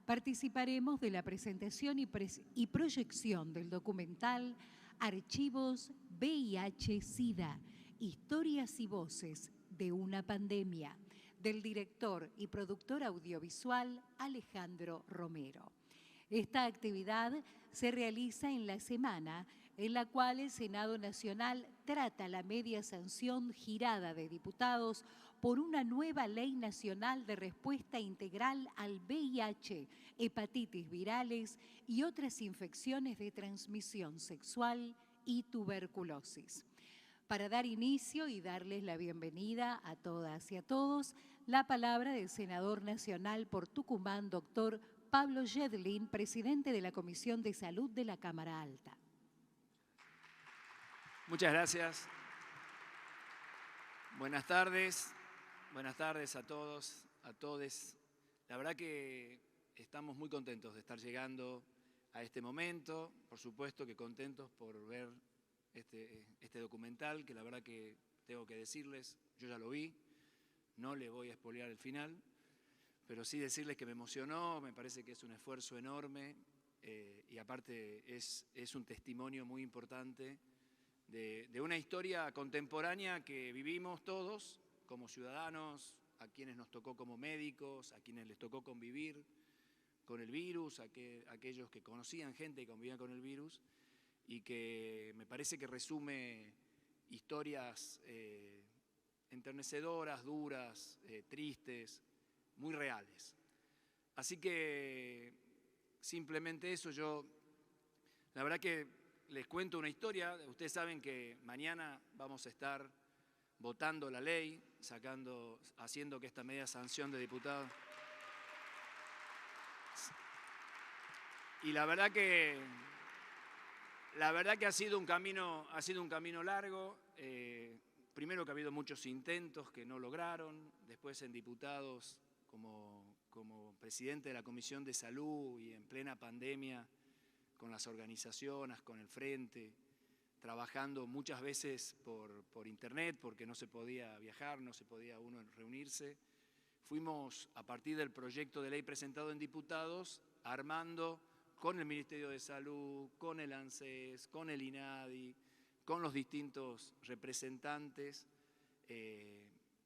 participaremos de la presentación y proyección del documental Archivos VIH-Sida, historias y voces de una pandemia, del director y productor audiovisual Alejandro Romero. Esta actividad se realiza en la semana en la cual el Senado Nacional trata la media sanción girada de diputados por una nueva Ley Nacional de Respuesta Integral al VIH, hepatitis virales y otras infecciones de transmisión sexual y tuberculosis. Para dar inicio y darles la bienvenida a todas y a todos, la palabra del senador nacional por Tucumán, doctor Pablo Yedlin, presidente de la Comisión de Salud de la Cámara Alta. Muchas gracias. Buenas tardes a todos, a todes. La verdad que estamos muy contentos de estar llegando a este momento. Por supuesto que contentos por ver este documental, que la verdad que tengo que decirles, yo ya lo vi, no le voy a espolear el final, pero sí decirles que me emocionó, me parece que es un esfuerzo enorme y aparte es un testimonio muy importante de una historia contemporánea que vivimos todos como ciudadanos, a quienes nos tocó como médicos, a quienes les tocó convivir con el virus, aquellos que conocían gente que convivían con el virus, y que me parece que resume historias enternecedoras, duras, tristes, muy reales. Así que simplemente eso. La verdad que les cuento una historia. Ustedes saben que mañana vamos a estar votando la ley, haciendo que esta media sanción de diputados. Y la verdad que ha sido un camino largo. Primero que ha habido muchos intentos que no lograron, después en diputados como presidente de la Comisión de Salud y en plena pandemia, con las organizaciones, con el Frente, trabajando muchas veces por internet porque no se podía viajar, no se podía uno reunirse. Fuimos, a partir del proyecto de ley presentado en diputados, armando con el Ministerio de Salud, con el ANSES, con el INADI, con los distintos representantes,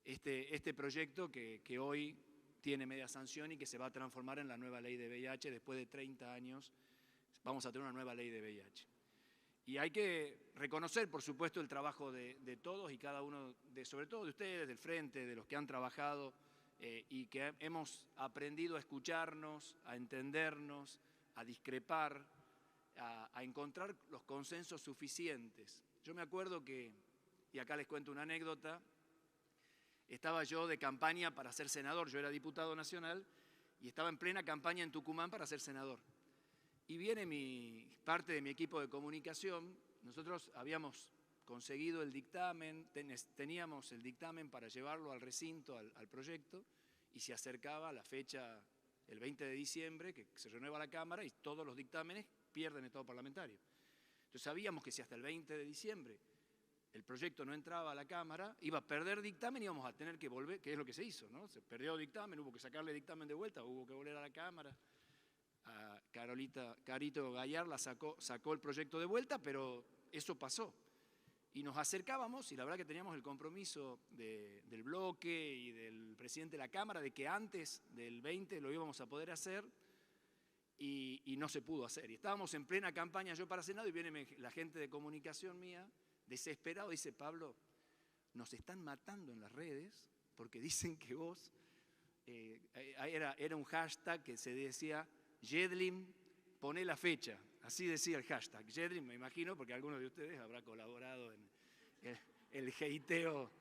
este proyecto que hoy tiene media sanción y que se va a transformar en la nueva ley de VIH. Después de 30 años vamos a tener una nueva ley de VIH. Y hay que reconocer, por supuesto, el trabajo de todos y cada uno, sobre todo de ustedes, del Frente, de los que han trabajado y que hemos aprendido a escucharnos, a entendernos, a discrepar, a encontrar los consensos suficientes. Yo me acuerdo que, y acá les cuento una anécdota, estaba yo de campaña para ser senador. Yo era diputado nacional y estaba en plena campaña en Tucumán para ser senador. Y viene parte de mi equipo de comunicación. Nosotros habíamos conseguido el dictamen, teníamos el dictamen para llevarlo al recinto, al proyecto, y se acercaba la fecha, el 20 de diciembre, que se renueva la Cámara y todos los dictámenes pierden estado parlamentario. Entonces sabíamos que si hasta el 20 de diciembre el proyecto no entraba a la Cámara, iba a perder dictamen y íbamos a tener que volver, que es lo que se hizo, ¿no? Se perdió dictamen, hubo que sacarle dictamen de vuelta, hubo que volver a la Cámara. A Carito Gallar sacó el proyecto de vuelta, pero eso pasó. Y nos acercábamos, y la verdad que teníamos el compromiso del bloque y del presidente de la Cámara de que antes del 20 lo íbamos a poder hacer, y no se pudo hacer. Y estábamos en plena campaña yo para Senado y viene la gente de comunicación mía, desesperado, dice: Pablo, nos están matando en las redes porque dicen que vos... era un hashtag que se decía: Yedlin, poné la fecha. Así decía el hashtag. Yedlin, me imagino, porque alguno de ustedes habrá colaborado en el heiteo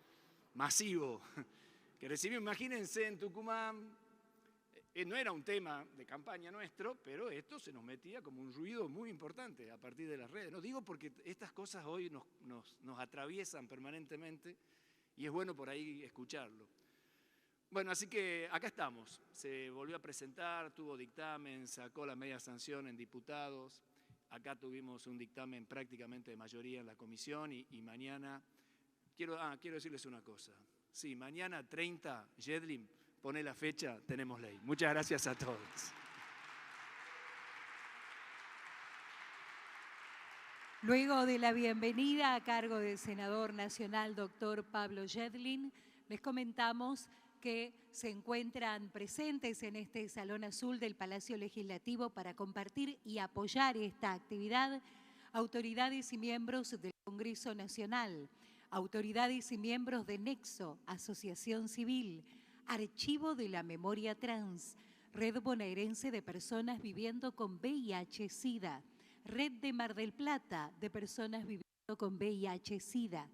masivo que recibimos. Imagínense en Tucumán, no era un tema de campaña nuestro, pero esto se nos metía como un ruido muy importante a partir de las redes. No digo porque estas cosas hoy nos atraviesan permanentemente y es bueno por ahí escucharlo. Bueno, así que acá estamos. Se volvió a presentar, tuvo dictamen, sacó la media sanción en diputados. Acá tuvimos un dictamen prácticamente de mayoría en la comisión y mañana... Quiero decirles una cosa. Sí, mañana 30, Yedlin, poné la fecha, tenemos ley. Muchas gracias a todos. Luego de la bienvenida a cargo del senador nacional, doctor Pablo Yedlin, les comentamos que se encuentran presentes en este Salón Azul del Palacio Legislativo para compartir y apoyar esta actividad autoridades y miembros del Congreso Nacional, autoridades y miembros de Nexo, Asociación Civil, Archivo de la Memoria Trans, Red Bonaerense de Personas Viviendo con VIH-Sida, Red de Mar del Plata de Personas Viviendo con VIH-Sida,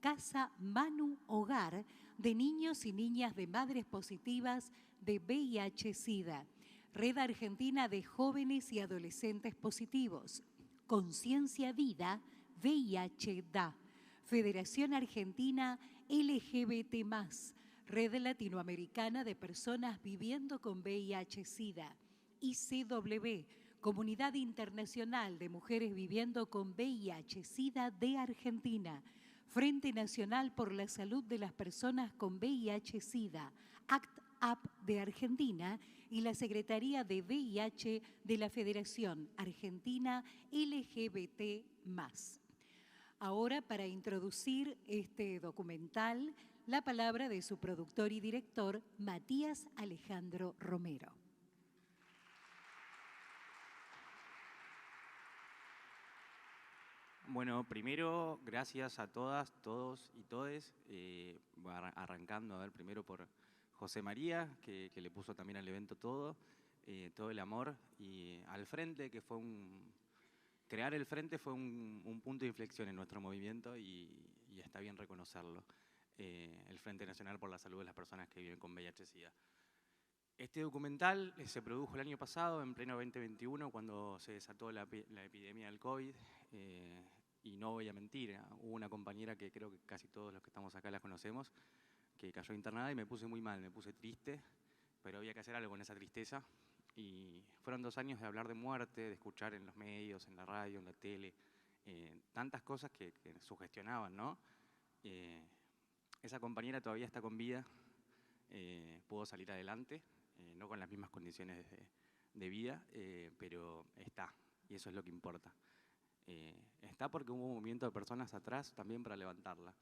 Casa Manu Hogar de niños y niñas de madres positivas de VIH-Sida, Red Argentina de Jóvenes y Adolescentes Positivos, Conciencia Vida, VIH-DA, Federación Argentina LGBT+, Red Latinoamericana de Personas Viviendo con VIH-Sida, ICW, Comunidad Internacional de Mujeres Viviendo con VIH-Sida de Argentina, Frente Nacional por la Salud de las Personas con VIH-Sida, ACT UP de Argentina y la Secretaría de VIH de la Federación Argentina LGBT+. Ahora, para introducir este documental, la palabra de su productor y director, Matías Alejandro Romero. Bueno, primero, gracias a todas, todos y todes. Arrancando, a ver, primero por José María, que le puso también al evento todo el amor. Y al Frente, que fue crear el Frente fue un punto de inflexión en nuestro movimiento y está bien reconocerlo. El Frente Nacional por la Salud de las Personas que viven con VIH-Sida. Este documental se produjo el año pasado, en pleno 2021, cuando se desató la epidemia del COVID. Y no voy a mentir, hubo una compañera que creo que casi todos los que estamos acá la conocemos, que cayó internada y me puse muy mal, me puse triste, pero había que hacer algo con esa tristeza. Y fueron 2 años de hablar de muerte, de escuchar en los medios, en la radio, en la tele, tantas cosas que sugestionaban, ¿no? Esa compañera todavía está con vida, pudo salir adelante, no con las mismas condiciones de vida, pero está, y eso es lo que importa. Está porque hubo un movimiento de personas atrás también para levantarla.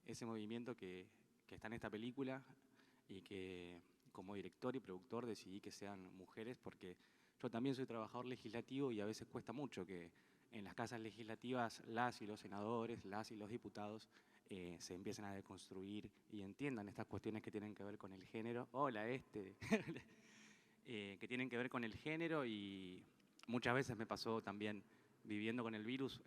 Ese movimiento que está en esta película y que como director y productor decidí que sean mujeres porque yo también soy trabajador legislativo y a veces cuesta mucho que en las casas legislativas las y los senadores, las y los diputados se empiecen a deconstruir y entiendan estas cuestiones que tienen que ver con el género. Hola, que tienen que ver con el género y muchas veces me pasó también viviendo con el virus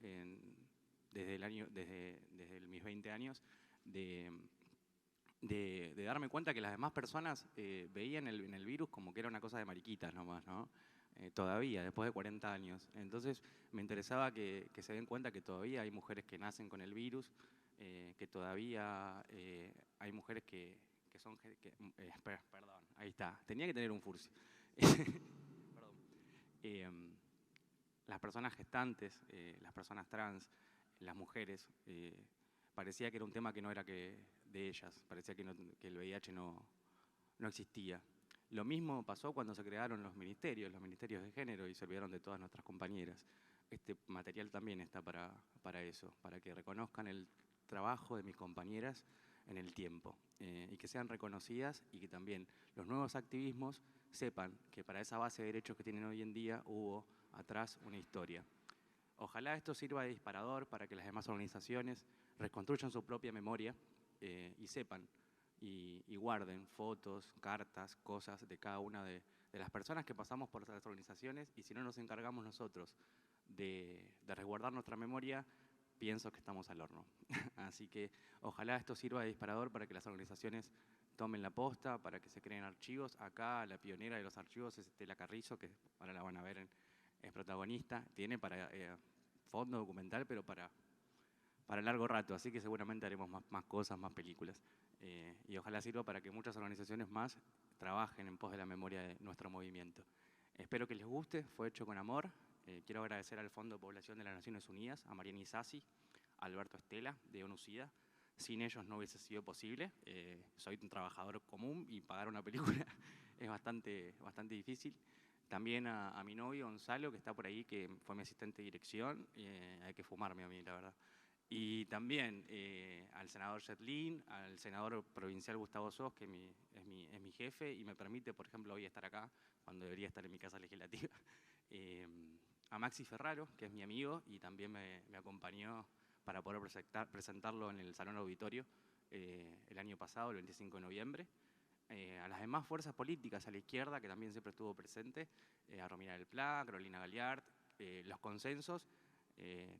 desde mis 20 años, de darme cuenta que las demás personas veían en el virus como que era una cosa de mariquitas nomás, ¿no? Todavía, después de 40 años. Entonces me interesaba que se den cuenta que todavía hay mujeres que nacen con el virus, que todavía hay mujeres que son... perdón, ahí está, tenía que tener un furcio. Perdón. Las personas gestantes, las personas trans, las mujeres, parecía que era un tema que no era de ellas, parecía que el VIH no existía. Lo mismo pasó cuando se crearon los ministerios de género y se olvidaron de todas nuestras compañeras. Este material también está para eso, para que reconozcan el trabajo de mis compañeras en el tiempo y que sean reconocidas y que también los nuevos activismos sepan que para esa base de derechos que tienen hoy en día hubo atrás una historia. Ojalá esto sirva de disparador para que las demás organizaciones reconstruyan su propia memoria y sepan y guarden fotos, cartas, cosas de cada una de las personas que pasamos por las organizaciones y si no nos encargamos nosotros de resguardar nuestra memoria, pienso que estamos al horno. Así que ojalá esto sirva de disparador para que las organizaciones tomen la posta, para que se creen archivos. Acá la pionera de los archivos es Estela Carrizo, que ahora la van a ver, es protagonista. Tiene para fondo documental, pero para largo rato, así que seguramente haremos más cosas, más películas. Y ojalá sirva para que muchas organizaciones más trabajen en pos de la memoria de nuestro movimiento. Espero que les guste, fue hecho con amor. Quiero agradecer al Fondo de Población de las Naciones Unidas, a Mariana Isasi, a Alberto Estela, de ONU-SIDA. Sin ellos no hubiese sido posible. Soy un trabajador común y pagar una película es bastante difícil. También a mi novio Gonzalo, que está por ahí, que fue mi asistente de dirección. Hay que fumarme a mí, la verdad. Y también al senador Jetlin, al senador provincial Gustavo Sos, que es mi jefe y me permite, por ejemplo, hoy estar acá, cuando debería estar en mi casa legislativa. A Maxi Ferraro, que es mi amigo y también me acompañó para poder presentarlo en el Salón Auditorio el año pasado, el 25 de noviembre. A las demás fuerzas políticas, a la izquierda, que también siempre estuvo presente, a Romina del Pla, Carolina Galiart. Los consensos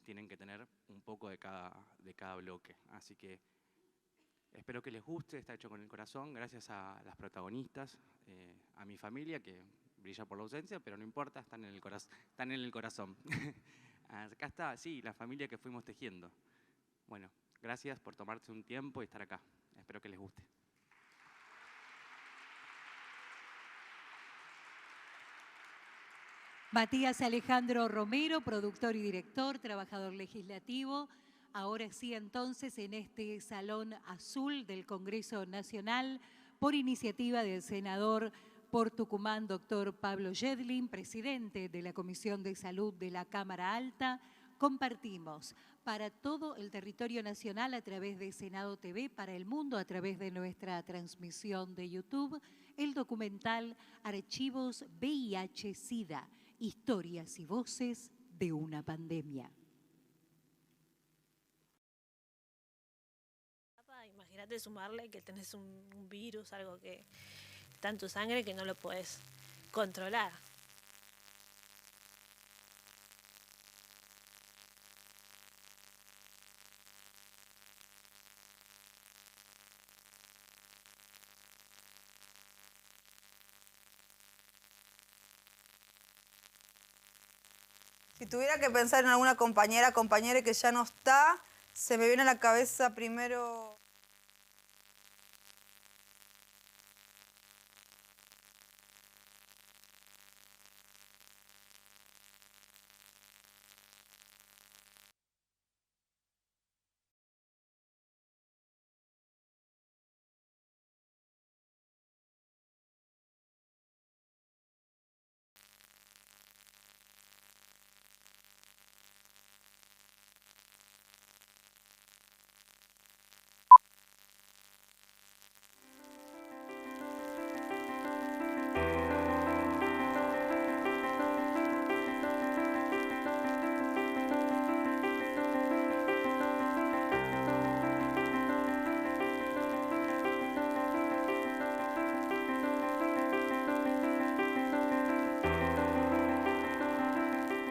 tienen que tener un poco de cada bloque. Así que espero que les guste, está hecho con el corazón, gracias a las protagonistas, a mi familia, que brilla por la ausencia, pero no importa, están en el corazón. Acá está, sí, la familia que fuimos tejiendo. Bueno, gracias por tomarse un tiempo y estar acá. Espero que les guste. Matías Alejandro Romero, productor y director, trabajador legislativo. Ahora sí, entonces, en este Salón Azul del Congreso Nacional, por iniciativa del senador por Tucumán, doctor Pablo Jetlin, presidente de la Comisión de Salud de la Cámara Alta, compartimos para todo el territorio nacional a través de Senado TV, para el mundo a través de nuestra transmisión de YouTube, el documental Archivos VIH-Sida, historias y voces de una pandemia. Imagínate sumarle que tenés un virus, algo que está en tu sangre que no lo podés controlar. Si tuviera que pensar en alguna compañera que ya no está, se me viene a la cabeza primero...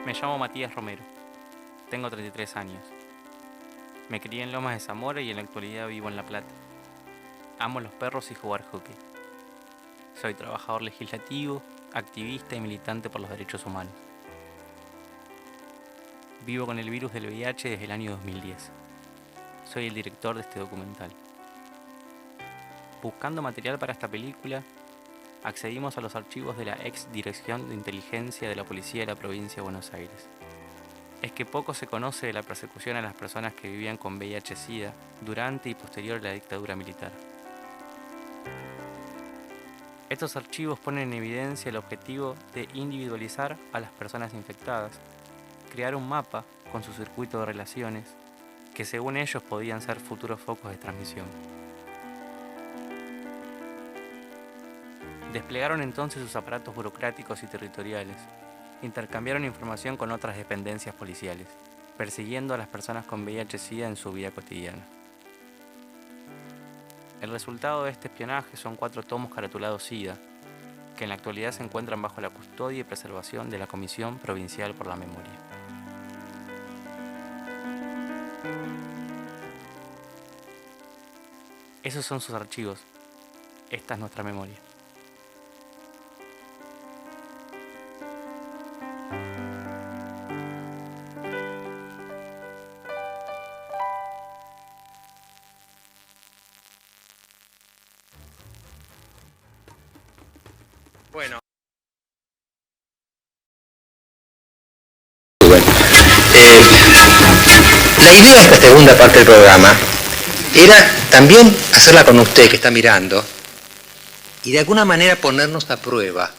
Me llamo Matías Romero, tengo 33 años. Me crié en Lomas de Zamora y en la actualidad vivo en La Plata. Amo los perros y jugar hockey. Soy trabajador legislativo, activista y militante por los derechos humanos. Vivo con el virus del VIH desde el año 2010. Soy el director de este documental. Buscando material para esta película, accedimos a los archivos de la ex Dirección de Inteligencia de la Policía de la Provincia de Buenos Aires. Es que poco se conoce de la persecución a las personas que vivían con VIH-Sida durante y posterior a la dictadura militar. Estos archivos ponen en evidencia el objetivo de individualizar a las personas infectadas, crear un mapa con su circuito de relaciones, que según ellos podían ser futuros focos de transmisión. Desplegaron entonces sus aparatos burocráticos y territoriales, intercambiaron información con otras dependencias policiales, persiguiendo a las personas con VIH-Sida en su vida cotidiana. El resultado de este espionaje son 4 tomos caratulados SIDA, que en la actualidad se encuentran bajo la custodia y preservación de la Comisión Provincial por la Memoria. Esos son sus archivos. Esta es nuestra memoria. Bueno. La idea de esta segunda parte del programa era también hacerla con usted que está mirando y de alguna manera ponernos a prueba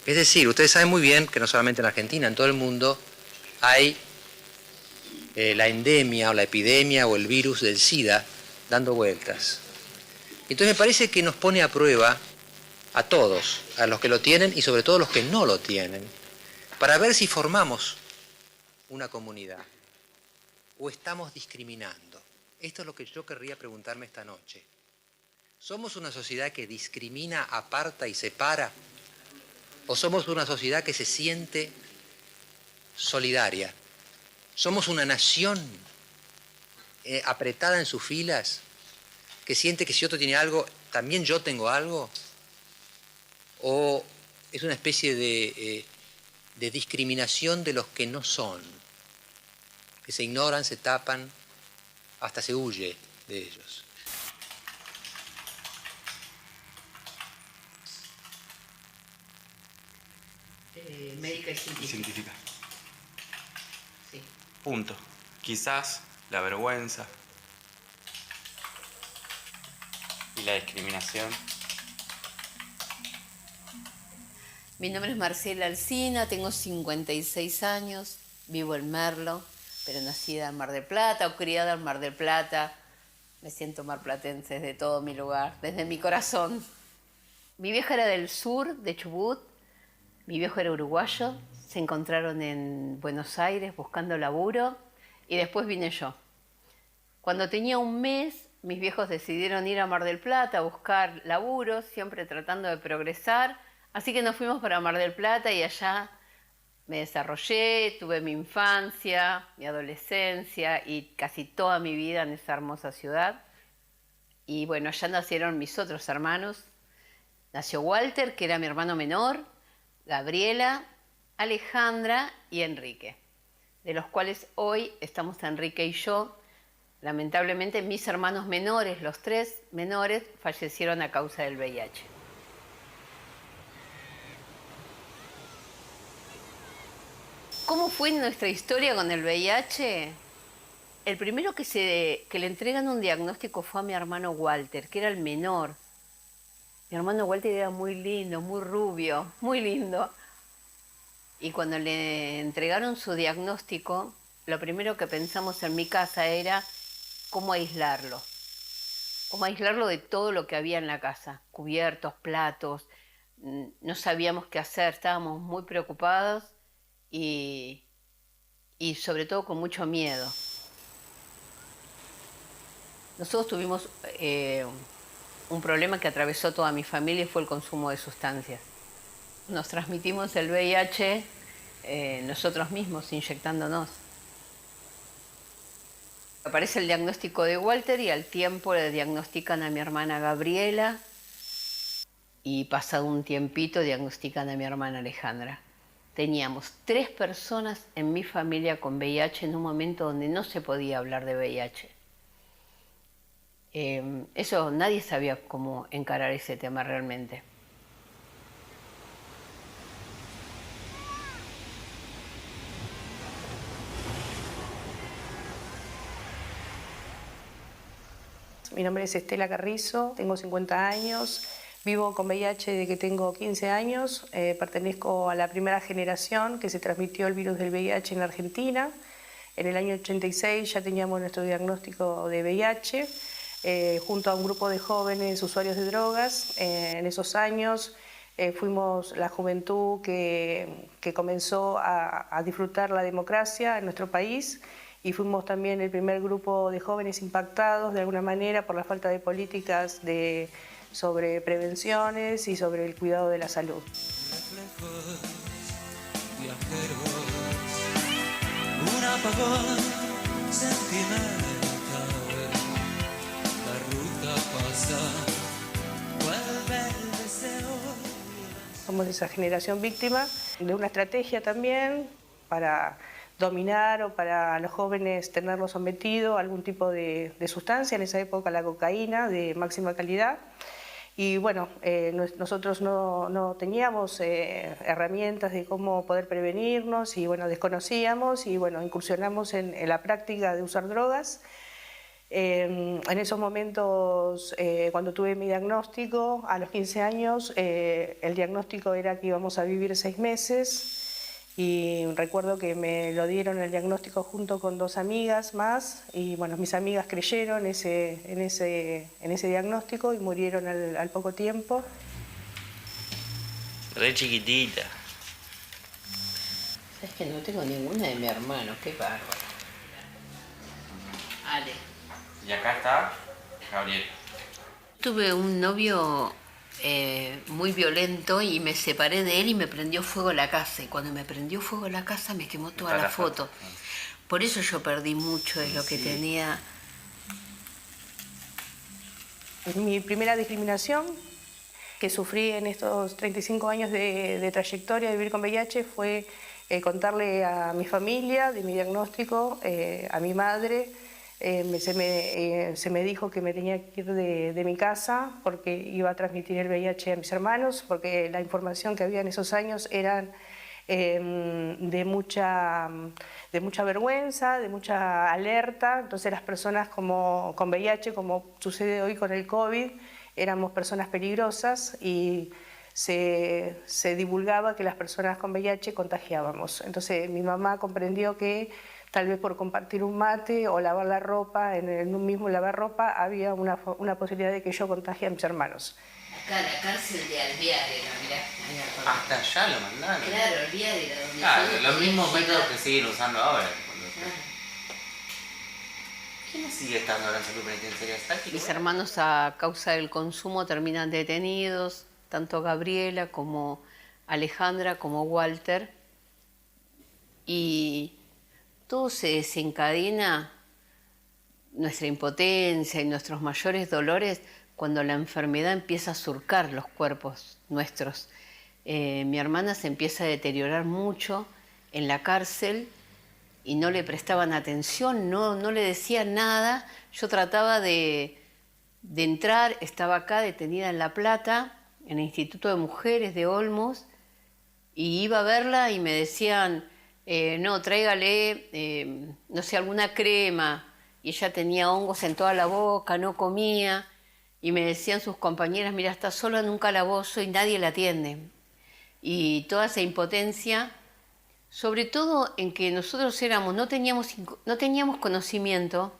Es decir, ustedes saben muy bien que no solamente en Argentina, en todo el mundo hay la endemia o la epidemia o el virus del SIDA dando vueltas. Entonces me parece que nos pone a prueba a todos, a los que lo tienen y sobre todo a los que no lo tienen, para ver si formamos una comunidad o estamos discriminando. Esto es lo que yo querría preguntarme esta noche. ¿Somos una sociedad que discrimina, aparta y separa? ¿O somos una sociedad que se siente solidaria? ¿Somos una nación apretada en sus filas, que siente que si otro tiene algo, también yo tengo algo? ¿O es una especie de discriminación de los que no son, que se ignoran, se tapan, hasta se huye de ellos? Médica y científica. Sí. Punto. Quizás la vergüenza y la discriminación. Mi nombre es Marcela Alsina, tengo 56 años, vivo en Merlo, pero nacida en Mar del Plata o criada en Mar del Plata. Me siento marplatense desde todo mi lugar, desde mi corazón. Mi vieja era del sur, de Chubut. Mi viejo era uruguayo, se encontraron en Buenos Aires buscando laburo y después vine yo. Cuando tenía un mes, mis viejos decidieron ir a Mar del Plata a buscar laburo, siempre tratando de progresar, así que nos fuimos para Mar del Plata y allá me desarrollé, tuve mi infancia, mi adolescencia y casi toda mi vida en esa hermosa ciudad. Y bueno, allá nacieron mis otros hermanos. Nació Walter, que era mi hermano menor, Gabriela, Alejandra y Enrique, de los cuales hoy estamos Enrique y yo. Lamentablemente mis hermanos menores, los 3 menores, fallecieron a causa del VIH. ¿Cómo fue nuestra historia con el VIH? El primero que le entregan un diagnóstico fue a mi hermano Walter, que era el menor. Mi hermano Walter era muy lindo, muy rubio, muy lindo. Y cuando le entregaron su diagnóstico, lo primero que pensamos en mi casa era cómo aislarlo. Cómo aislarlo de todo lo que había en la casa. Cubiertos, platos, no sabíamos qué hacer, estábamos muy preocupados y sobre todo con mucho miedo. Nosotros tuvimos un problema que atravesó toda mi familia y fue el consumo de sustancias. Nos transmitimos el VIH nosotros mismos, inyectándonos. Aparece el diagnóstico de Walter y al tiempo le diagnostican a mi hermana Gabriela y pasado un tiempito diagnostican a mi hermana Alejandra. Teníamos 3 personas en mi familia con VIH en un momento donde no se podía hablar de VIH. Eso nadie sabía cómo encarar ese tema realmente. Mi nombre es Estela Carrizo, tengo 50 años, vivo con VIH desde que tengo 15 años, pertenezco a la primera generación que se transmitió el virus del VIH en Argentina. En el año 86 ya teníamos nuestro diagnóstico de VIH. Junto a un grupo de jóvenes usuarios de drogas. En esos años fuimos la juventud que comenzó a disfrutar la democracia en nuestro país y fuimos también el primer grupo de jóvenes impactados de alguna manera por la falta de políticas sobre prevenciones y sobre el cuidado de la salud. Un apagón sentimental. Somos esa generación víctima de una estrategia también para dominar o para los jóvenes tenerlos sometidos a algún tipo de sustancia, en esa época la cocaína de máxima calidad. Y bueno, nosotros no teníamos herramientas de cómo poder prevenirnos y bueno, desconocíamos y bueno, incursionamos en la práctica de usar drogas. En esos momentos, cuando tuve mi diagnóstico, a los 15 años, el diagnóstico era que íbamos a vivir 6 meses. Y recuerdo que me lo dieron el diagnóstico junto con 2 amigas más, y bueno, mis amigas creyeron en ese diagnóstico y murieron al poco tiempo. Re chiquitita. Es que no tengo ninguna de mi hermano, qué bárbaro. Ale. Y acá está Gabriel. Tuve un novio muy violento y me separé de él y me prendió fuego la casa. Y cuando me prendió fuego la casa me quemó toda la foto. Por eso yo perdí mucho de lo que tenía. Mi primera discriminación que sufrí en estos 35 años de trayectoria de vivir con VIH fue contarle a mi familia de mi diagnóstico, a mi madre. Se me dijo que me tenía que ir de mi casa porque iba a transmitir el VIH a mis hermanos, porque la información que había en esos años eran de mucha vergüenza, de mucha alerta. Entonces las personas con VIH, como sucede hoy con el COVID, éramos personas peligrosas y se divulgaba que las personas con VIH contagiábamos. Entonces mi mamá comprendió que tal vez por compartir un mate o lavar la ropa, en un mismo lavarropa, había una posibilidad de que yo contagie a mis hermanos. Acá la cárcel de Alvear era, mirá. Hasta allá lo mandaron. Claro, Alvear era donde... Claro, los mismos métodos que siguen usando ahora. ¿Quién sigue estando ahora en salud penitenciaria? Mis hermanos, a causa del consumo, terminan detenidos, tanto Gabriela como Alejandra como Walter. Y todo se desencadena, nuestra impotencia y nuestros mayores dolores, cuando la enfermedad empieza a surcar los cuerpos nuestros. Mi hermana se empieza a deteriorar mucho en la cárcel y no le prestaban atención, no le decían nada. Yo trataba de entrar, estaba acá detenida en La Plata, en el Instituto de Mujeres de Olmos, y iba a verla y me decían, no, tráigale, no sé, alguna crema. Y ella tenía hongos en toda la boca, no comía. Y me decían sus compañeras, mira, está sola en un calabozo y nadie la atiende. Y toda esa impotencia, sobre todo en que nosotros no teníamos conocimiento,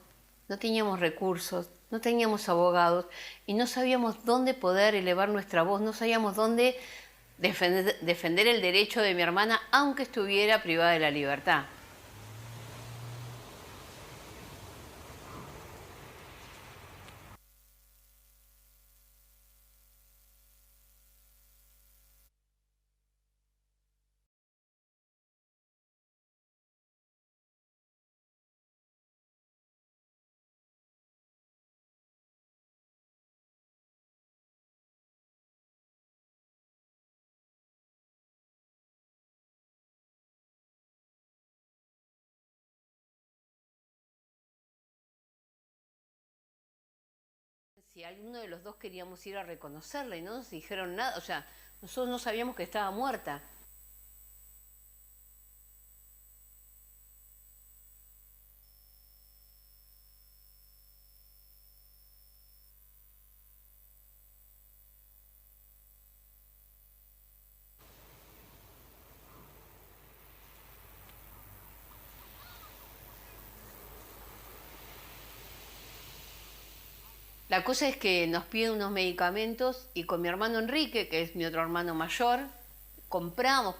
no teníamos recursos, no teníamos abogados y no sabíamos dónde poder elevar nuestra voz, no sabíamos dónde defender el derecho de mi hermana, aunque estuviera privada de la libertad. Si alguno de los dos queríamos ir a reconocerla y no nos dijeron nada, o sea, nosotros no sabíamos que estaba muerta. La cosa es que nos piden unos medicamentos y con mi hermano Enrique, que es mi otro hermano mayor,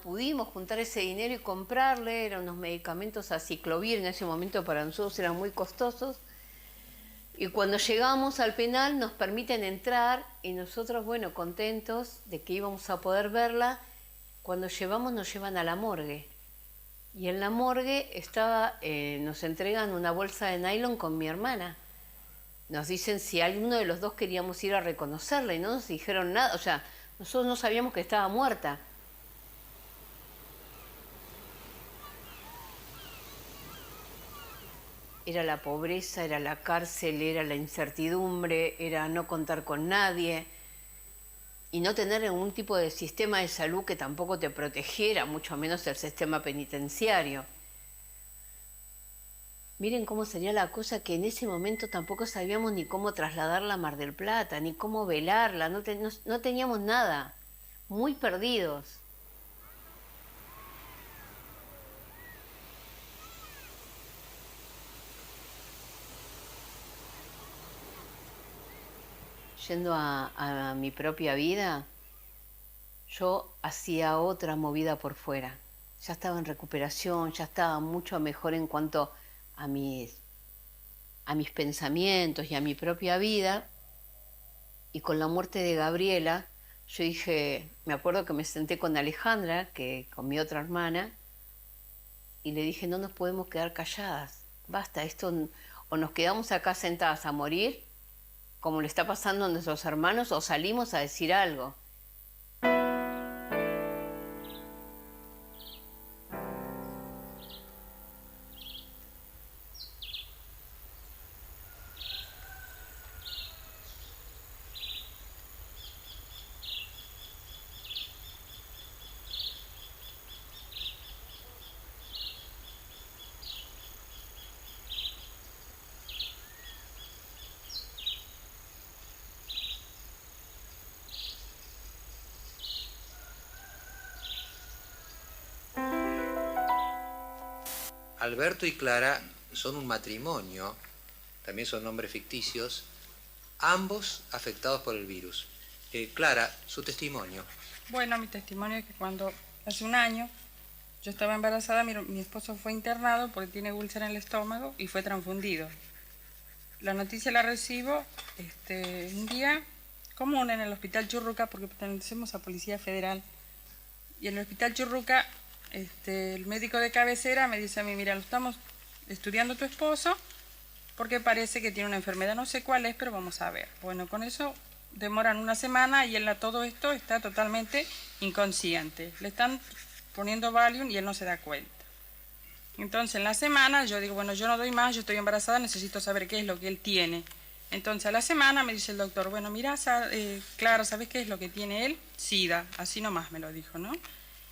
pudimos juntar ese dinero y comprarle, eran unos medicamentos aciclovir, en ese momento para nosotros eran muy costosos. Y cuando llegamos al penal nos permiten entrar y nosotros, bueno, contentos de que íbamos a poder verla, cuando nos llevan a la morgue. Y en la morgue nos entregan una bolsa de nylon con mi hermana. Nos dicen si alguno de los dos queríamos ir a reconocerla y no nos dijeron nada. O sea, nosotros no sabíamos que estaba muerta. Era la pobreza, era la cárcel, era la incertidumbre, era no contar con nadie y no tener ningún tipo de sistema de salud que tampoco te protegiera, mucho menos el sistema penitenciario. Miren cómo sería la cosa que en ese momento tampoco sabíamos ni cómo trasladarla a Mar del Plata, ni cómo velarla, no teníamos nada, muy perdidos. Yendo a mi propia vida, yo hacía otra movida por fuera. Ya estaba en recuperación, ya estaba mucho mejor en cuanto a mis pensamientos y a mi propia vida. Y con la muerte de Gabriela, yo dije, me acuerdo que me senté con Alejandra, con mi otra hermana, y le dije, no nos podemos quedar calladas. Basta, esto o nos quedamos acá sentadas a morir, como le está pasando a nuestros hermanos, o salimos a decir algo. Alberto y Clara son un matrimonio, también son nombres ficticios, ambos afectados por el virus. Clara, su testimonio. Bueno, mi testimonio es que cuando hace un año yo estaba embarazada, mi esposo fue internado porque tiene úlcera en el estómago y fue transfundido. La noticia la recibo un día común en el Hospital Churruca, porque pertenecemos a Policía Federal. Y en el Hospital Churruca, el médico de cabecera me dice a mí, mira, lo estamos estudiando tu esposo porque parece que tiene una enfermedad, no sé cuál es, pero vamos a ver. Bueno, con eso demoran una semana y él a todo esto está totalmente inconsciente. Le están poniendo Valium y él no se da cuenta. Entonces en la semana yo digo, bueno, yo no doy más, yo estoy embarazada, necesito saber qué es lo que él tiene. Entonces a la semana me dice el doctor, bueno, mira, Clara, ¿sabes qué es lo que tiene él? SIDA, así nomás me lo dijo, ¿no?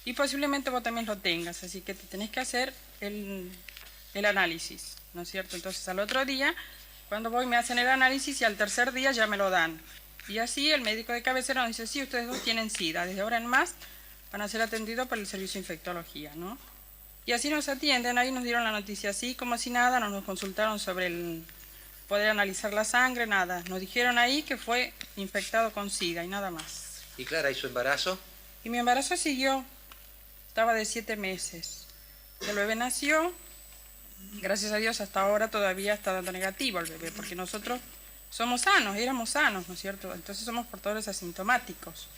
Y posiblemente vos también lo tengas, así que te tenés que hacer el análisis, ¿no es cierto? Entonces al otro día, cuando voy me hacen el análisis y al tercer día ya me lo dan. Y así el médico de cabecera nos dice, sí, ustedes dos tienen SIDA, desde ahora en más van a ser atendidos por el servicio de infectología, ¿no? Y así nos atienden, ahí nos dieron la noticia así, como si nada, no nos consultaron sobre el poder analizar la sangre, nada. Nos dijeron ahí que fue infectado con SIDA y nada más. ¿Y Clara, y su embarazo? Y mi embarazo siguió, estaba de 7 meses. El bebé nació, gracias a Dios hasta ahora todavía está dando negativo el bebé, porque nosotros somos sanos, éramos sanos, ¿no es cierto? Entonces somos portadores asintomáticos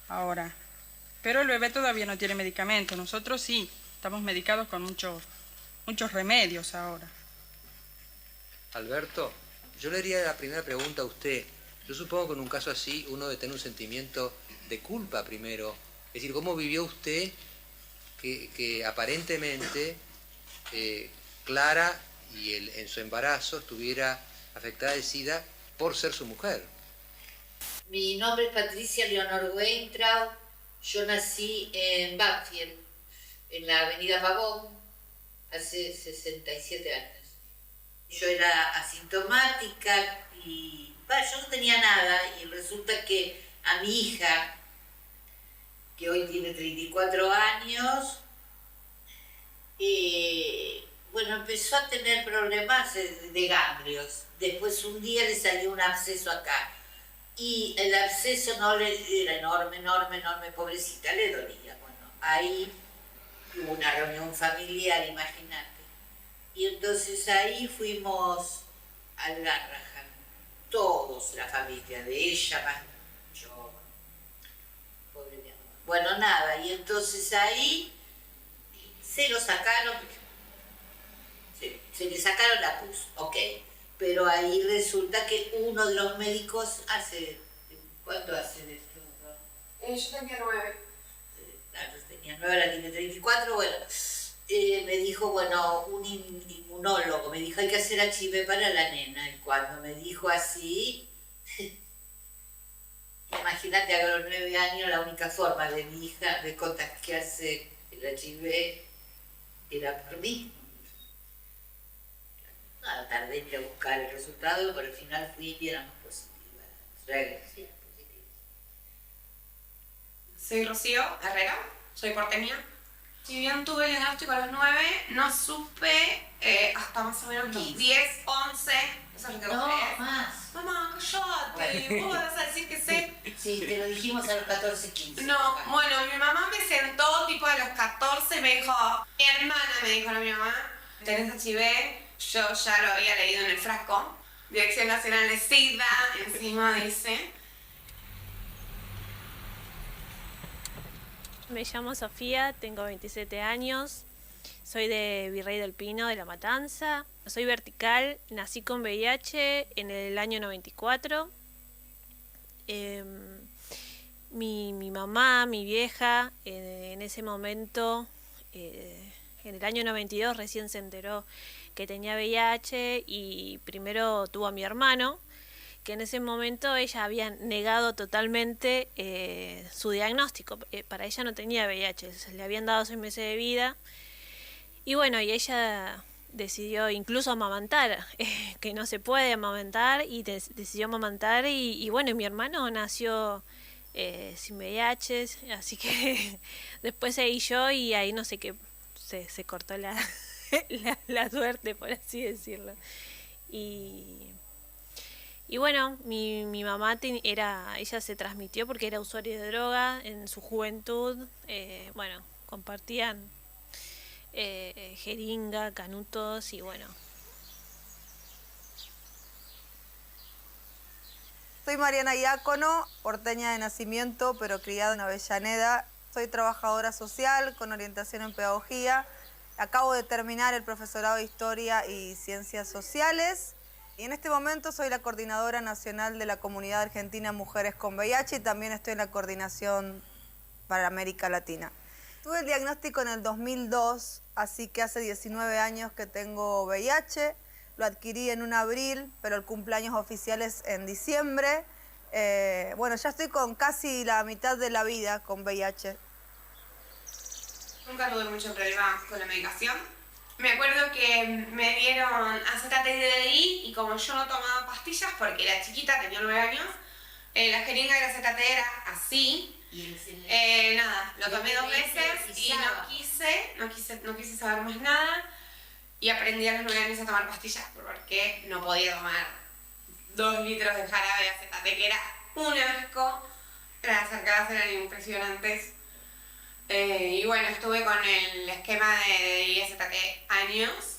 ahora. Pero el bebé todavía no tiene medicamento, nosotros sí, estamos medicados con muchos remedios ahora. Alberto, yo le haría la primera pregunta a usted. Yo supongo que en un caso así uno debe tener un sentimiento de culpa primero. Es decir, ¿cómo vivió usted que aparentemente Clara y en su embarazo estuviera afectada de SIDA por ser su mujer? Mi nombre es Patricia Leonor Weintraub. Yo nací en Banfield, en la avenida Pavón, hace 67 años. Yo era asintomática y yo no tenía nada y resulta que a mi hija, que hoy tiene 34 años, bueno, empezó a tener problemas de ganglios. Después un día le salió un absceso acá. Y el absceso era enorme, pobrecita, le dolía. Bueno, ahí hubo una reunión familiar, imagínate. Y entonces ahí fuimos al Garrahan, todos, la familia de ella, más yo, pobre mi amor. Bueno, nada, y entonces ahí se lo sacaron, se le sacaron la pus, ok. Pero ahí resulta que uno de los médicos ¿cuánto hace de esto? Yo tenía 9. Claro, tenía 9, ahora tiene 34, bueno. Me dijo, bueno, un inmunólogo, me dijo, hay que hacer HIV para la nena. Y cuando me dijo así, imagínate, a los 9 años la única forma de mi hija de contagiarse el HIV era por mí. Nada, tardé en ir a buscar el resultado, pero al final fui y era más positiva. Sí, era positiva. Soy Rocío Herrera, soy porteña. Si bien tuve el diagnóstico a los 9, no supe hasta más o menos los 10, 11. Eso es lo que vos crees. Más. Mamá, callate, vos vas a decir que sé. Sí, te lo dijimos a los 14, 15. No, bueno, mi mamá me sentó tipo a los 14 y me dijo, mi hermana me dijo, no mi mamá, tenés HIV, yo ya lo había leído en el frasco, Dirección Nacional de SIDA, encima dice. Me llamo Sofía, tengo 27 años, soy de Virrey del Pino, de La Matanza. Soy vertical, nací con VIH en el año 94. Mi mamá, mi vieja, en ese momento, en el año 92 recién se enteró que tenía VIH y primero tuvo a mi hermano, que en ese momento ella había negado totalmente su diagnóstico. Para ella no tenía VIH, se le habían dado 6 meses de vida. Y bueno, y ella decidió incluso amamantar, que no se puede amamantar, y decidió amamantar. Y bueno, mi hermano nació sin VIH, así que después seguí yo y ahí no sé qué, se cortó la suerte, por así decirlo. Y bueno, mi mamá ella se transmitió porque era usuaria de droga en su juventud. Bueno, compartían jeringa, canutos y bueno. Soy Mariana Diácono, porteña de nacimiento, pero criada en Avellaneda. Soy trabajadora social con orientación en pedagogía. Acabo de terminar el profesorado de Historia y Ciencias Sociales. Y en este momento soy la coordinadora nacional de la Comunidad Argentina Mujeres con VIH y también estoy en la coordinación para América Latina. Tuve el diagnóstico en el 2002, así que hace 19 años que tengo VIH. Lo adquirí en un abril, pero el cumpleaños oficial es en diciembre. Bueno, ya estoy con casi la mitad de la vida con VIH. Nunca tuve mucho problema con la medicación. Me acuerdo que me dieron AZTDI y como yo no tomaba pastillas porque era chiquita, tenía 9 años, la jeringa de la AZT era así. Nada, lo tomé 2 veces y no quise saber más nada. Y aprendí a los 9 años a tomar pastillas porque no podía tomar 2 litros de jarabe de AZT, que era un asco. Las acercadas eran impresionantes. Y bueno, estuve con el esquema de ISTT años.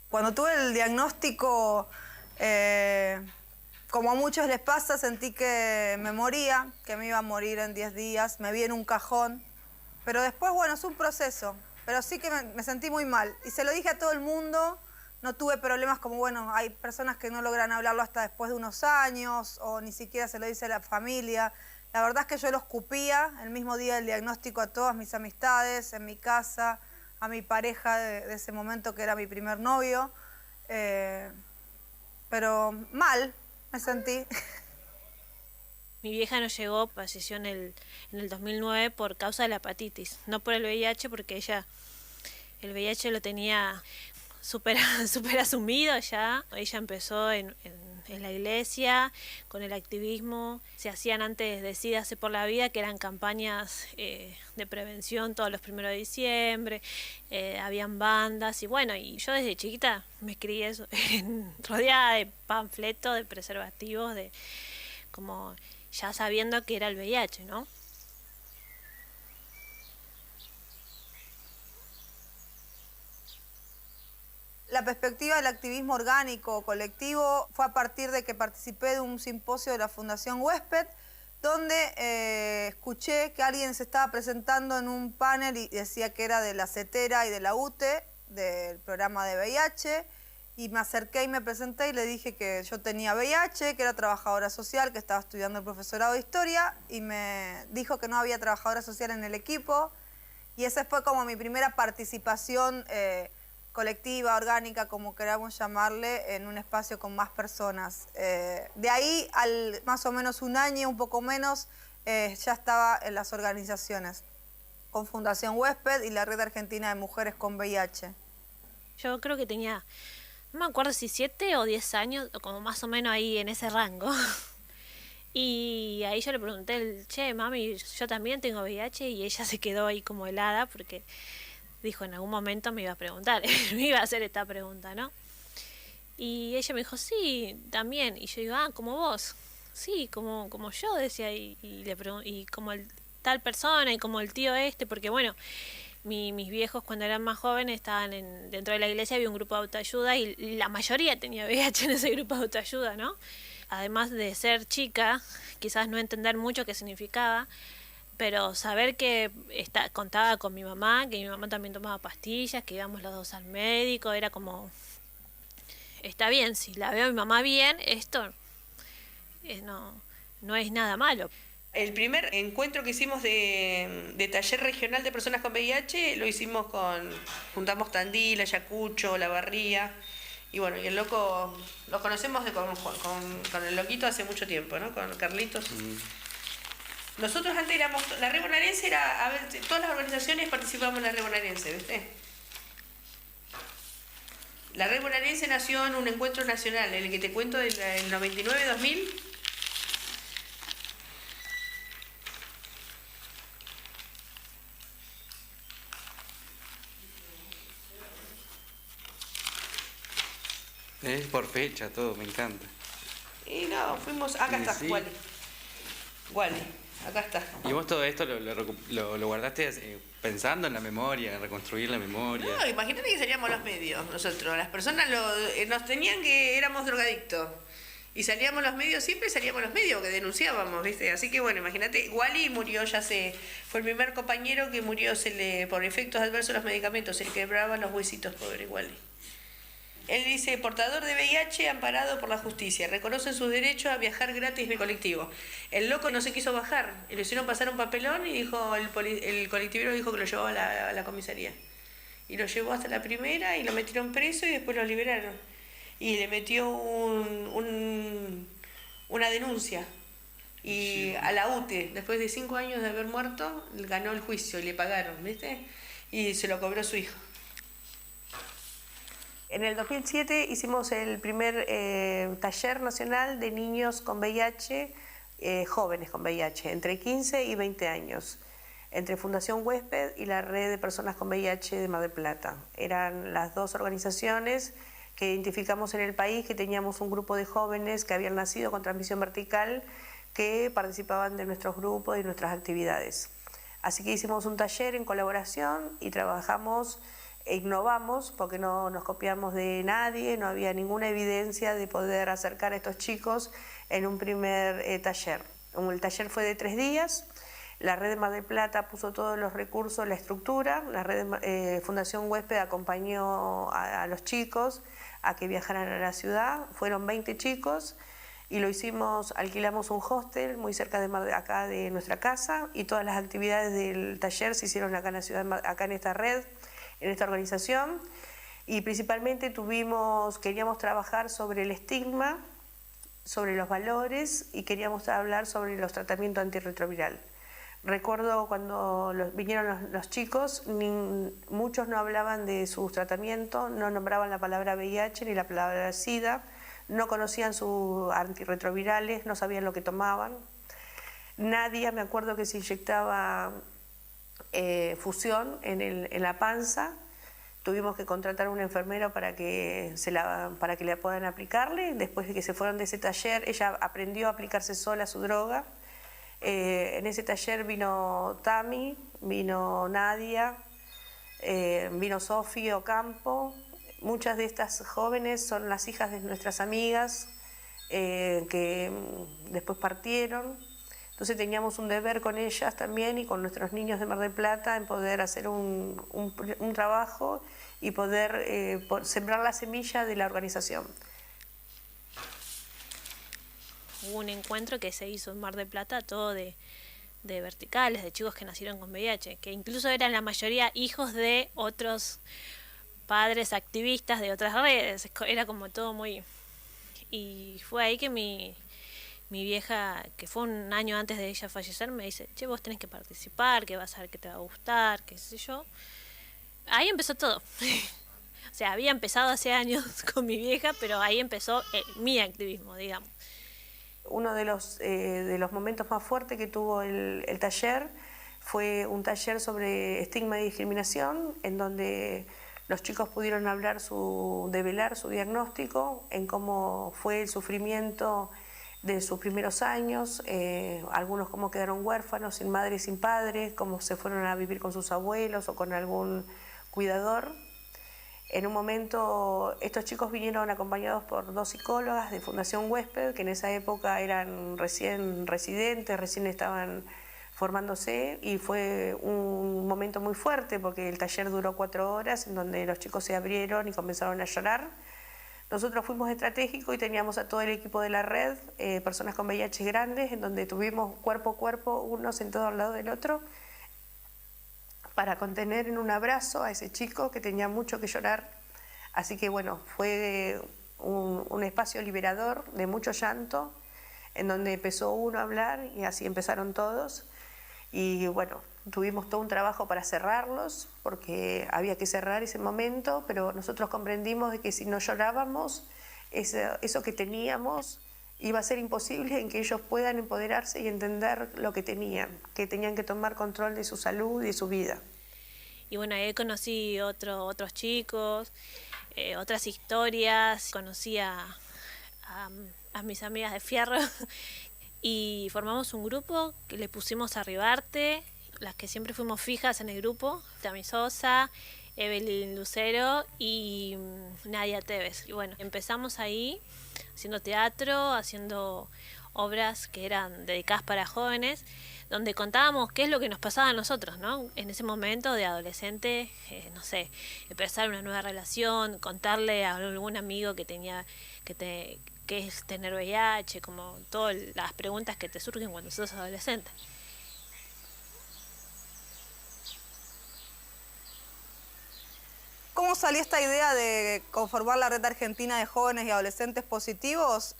Cuando tuve el diagnóstico, como a muchos les pasa, sentí que me moría, que me iba a morir en 10 días. Me vi en un cajón. Pero después, bueno, es un proceso. Pero sí que me sentí muy mal. Y se lo dije a todo el mundo. No tuve problemas como, bueno, hay personas que no logran hablarlo hasta después de unos años o ni siquiera se lo dice a la familia. La verdad es que yo lo escupía el mismo día del diagnóstico a todas mis amistades, en mi casa, a mi pareja de ese momento que era mi primer novio. Pero mal me sentí. Mi vieja no llegó, falleció en el 2009 por causa de la hepatitis, no por el VIH, porque ella el VIH lo tenía súper asumido ya. Ella empezó en la iglesia, con el activismo. Se hacían antes de Sídase por la Vida, que eran campañas de prevención todos los 1 de diciembre. Habían bandas y bueno, y yo desde chiquita me crié rodeada de panfletos, de preservativos, de como ya sabiendo que era el VIH, ¿no? La perspectiva del activismo orgánico o colectivo fue a partir de que participé de un simposio de la Fundación Huésped, donde escuché que alguien se estaba presentando en un panel y decía que era de la CETERA y de la UTE, del programa de VIH, y me acerqué y me presenté y le dije que yo tenía VIH, que era trabajadora social, que estaba estudiando el profesorado de Historia, y me dijo que no había trabajadora social en el equipo, y esa fue como mi primera participación colectiva, orgánica, como queramos llamarle, en un espacio con más personas. De ahí, al más o menos un año, un poco menos, ya estaba en las organizaciones, con Fundación Huésped y la Red Argentina de Mujeres con VIH. Yo creo que tenía no me acuerdo si 7 o 10 años, o como más o menos ahí en ese rango. Y ahí yo le pregunté, che, mami, yo también tengo VIH, y ella se quedó ahí como helada porque dijo, en algún momento me iba a preguntar, me iba a hacer esta pregunta, ¿no? Y ella me dijo, sí, también. Y yo digo, como vos. Sí, como yo, decía, y como el tal persona, y como el tío este, porque bueno, mis viejos cuando eran más jóvenes estaban dentro de la iglesia, había un grupo de autoayuda y la mayoría tenía VIH en ese grupo de autoayuda, ¿no? Además de ser chica, quizás no entender mucho qué significaba, pero saber que contaba con mi mamá, que mi mamá también tomaba pastillas, que íbamos los dos al médico, era como, está bien, si la veo a mi mamá bien, esto no es nada malo. El primer encuentro que hicimos de taller regional de personas con VIH lo hicimos juntamos Tandil, Ayacucho, La Barría, y bueno, y el loco, los conocemos con el loquito hace mucho tiempo, ¿no? Con Carlitos. Nosotros antes la red bonaerense era, a ver, todas las organizaciones participamos en la red bonaerense, ¿viste? La red bonaerense nació en un encuentro nacional, en el que te cuento del 99-2000. Es por fecha todo, me encanta. Y no, fuimos, acá está, sí. Wally, acá está. ¿Y vos todo esto lo guardaste pensando en la memoria, en reconstruir la memoria? No, imagínate que salíamos a los medios, nosotros. Las personas nos tenían que éramos drogadictos. Y salíamos los medios, siempre salíamos los medios, que denunciábamos, ¿viste? Así que bueno, imagínate, Wally murió, fue el primer compañero que murió por efectos adversos de los medicamentos, se le quebraban los huesitos, pobre Wally. Él dice, portador de VIH amparado por la justicia, reconocen sus derechos a viajar gratis de colectivo. El loco no se quiso bajar, y le hicieron pasar un papelón y dijo el colectivero dijo que lo llevaba a la comisaría. Y lo llevó hasta la primera y lo metieron preso y después lo liberaron. Y le metió una denuncia. Y a la UTE, después de 5 años de haber muerto, ganó el juicio y le pagaron, ¿viste? Y se lo cobró su hijo. En el 2007 hicimos el primer taller nacional de niños con VIH, jóvenes con VIH, entre 15 y 20 años, entre Fundación Huésped y la Red de Personas con VIH de Mar del Plata. Eran las dos organizaciones que identificamos en el país, que teníamos un grupo de jóvenes que habían nacido con transmisión vertical, que participaban de nuestros grupos y nuestras actividades. Así que hicimos un taller en colaboración y trabajamos e innovamos, porque no nos copiamos de nadie, no había ninguna evidencia de poder acercar a estos chicos en un primer taller. El taller fue de 3 días, la Red de Mar del Plata puso todos los recursos, la estructura, la Red de Fundación Huésped acompañó a los chicos a que viajaran a la ciudad, fueron 20 chicos, y lo hicimos, alquilamos un hostel muy cerca de acá de nuestra casa, y todas las actividades del taller se hicieron acá en la ciudad, acá en esta red, en esta organización, y principalmente queríamos trabajar sobre el estigma, sobre los valores, y queríamos hablar sobre los tratamientos antirretroviral. Recuerdo cuando vinieron los chicos, muchos no hablaban de sus tratamientos, no nombraban la palabra VIH ni la palabra SIDA, no conocían sus antirretrovirales, no sabían lo que tomaban. Nadie, me acuerdo que se inyectaba fusión en la panza. Tuvimos que contratar a una enfermera para que le puedan aplicarle. Después de que se fueron de ese taller, ella aprendió a aplicarse sola su droga. En ese taller vino Tami, vino Nadia, vino Sofía Ocampo. Muchas de estas jóvenes son las hijas de nuestras amigas que después partieron. Entonces teníamos un deber con ellas también y con nuestros niños de Mar del Plata en poder hacer un trabajo y poder sembrar la semilla de la organización. Hubo un encuentro que se hizo en Mar del Plata, todo de verticales, de chicos que nacieron con VIH, que incluso eran la mayoría hijos de otros padres activistas de otras redes. Era como todo muy... Y fue ahí que mi vieja, que fue un año antes de ella fallecer, me dice, che, vos tenés que participar, que vas a ver que te va a gustar, qué sé yo. Ahí empezó todo. O sea, había empezado hace años con mi vieja, pero ahí empezó mi activismo, digamos. Uno de los momentos más fuertes que tuvo el taller fue un taller sobre estigma y discriminación, en donde los chicos pudieron develar su diagnóstico, en cómo fue el sufrimiento de sus primeros años, algunos cómo quedaron huérfanos, sin madre y sin padre, cómo se fueron a vivir con sus abuelos o con algún cuidador. En un momento estos chicos vinieron acompañados por 2 psicólogas de Fundación Huésped, que en esa época eran recién residentes, recién estaban formándose, y fue un momento muy fuerte porque el taller duró 4 horas en donde los chicos se abrieron y comenzaron a llorar. Nosotros fuimos estratégicos y teníamos a todo el equipo de la red, personas con VIH grandes, en donde tuvimos cuerpo a cuerpo, uno sentado al lado del otro, para contener en un abrazo a ese chico que tenía mucho que llorar. Así que bueno, fue un espacio liberador de mucho llanto, en donde empezó uno a hablar y así empezaron todos. Y bueno, tuvimos todo un trabajo para cerrarlos, porque había que cerrar ese momento, pero nosotros comprendimos de que si no llorábamos, eso que teníamos iba a ser imposible en que ellos puedan empoderarse y entender lo que tenían que tomar control de su salud y de su vida. Y bueno, ahí conocí otros chicos, otras historias, conocí a mis amigas de fierro y formamos un grupo que le pusimos Arribarte, las que siempre fuimos fijas en el grupo, Tami Sosa, Evelyn Lucero y Nadia Tevez. Y bueno, empezamos ahí haciendo teatro, haciendo obras que eran dedicadas para jóvenes, donde contábamos qué es lo que nos pasaba a nosotros, ¿no? En ese momento de adolescente, no sé, empezar una nueva relación, contarle a algún amigo que es tener VIH, como todas las preguntas que te surgen cuando sos adolescente. ¿Cómo salió esta idea de conformar la Red Argentina de Jóvenes y Adolescentes Positivos?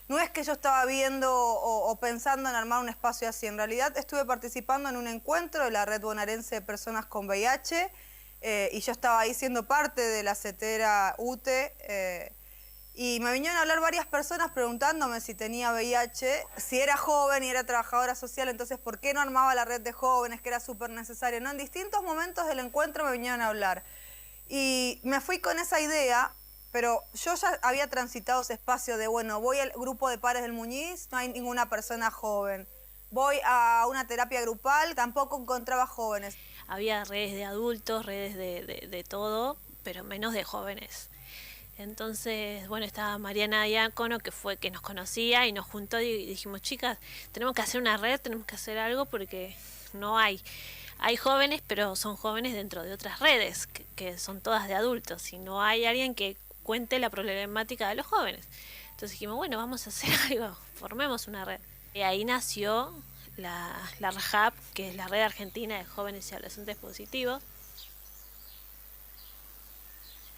No es que yo estaba viendo o pensando en armar un espacio así. En realidad estuve participando en un encuentro de la Red Bonaerense de Personas con VIH y yo estaba ahí siendo parte de la CETERA UTE y me vinieron a hablar varias personas preguntándome si tenía VIH, si era joven y era trabajadora social, entonces ¿por qué no armaba la red de jóvenes, que era súper necesario? ¿No? En distintos momentos del encuentro me vinieron a hablar. Y me fui con esa idea, pero yo ya había transitado ese espacio de, bueno, voy al grupo de pares del Muñiz, no hay ninguna persona joven. Voy a una terapia grupal, tampoco encontraba jóvenes. Había redes de adultos, redes de todo, pero menos de jóvenes. Entonces, bueno, estaba Mariana Diácono, que nos conocía y nos juntó y dijimos, chicas, tenemos que hacer una red, tenemos que hacer algo porque no hay. Hay jóvenes, pero son jóvenes dentro de otras redes, que son todas de adultos, y no hay alguien que cuente la problemática de los jóvenes. Entonces dijimos, bueno, vamos a hacer algo, formemos una red. Y ahí nació la RAJAP, que es la Red Argentina de Jóvenes y Adolescentes Positivos.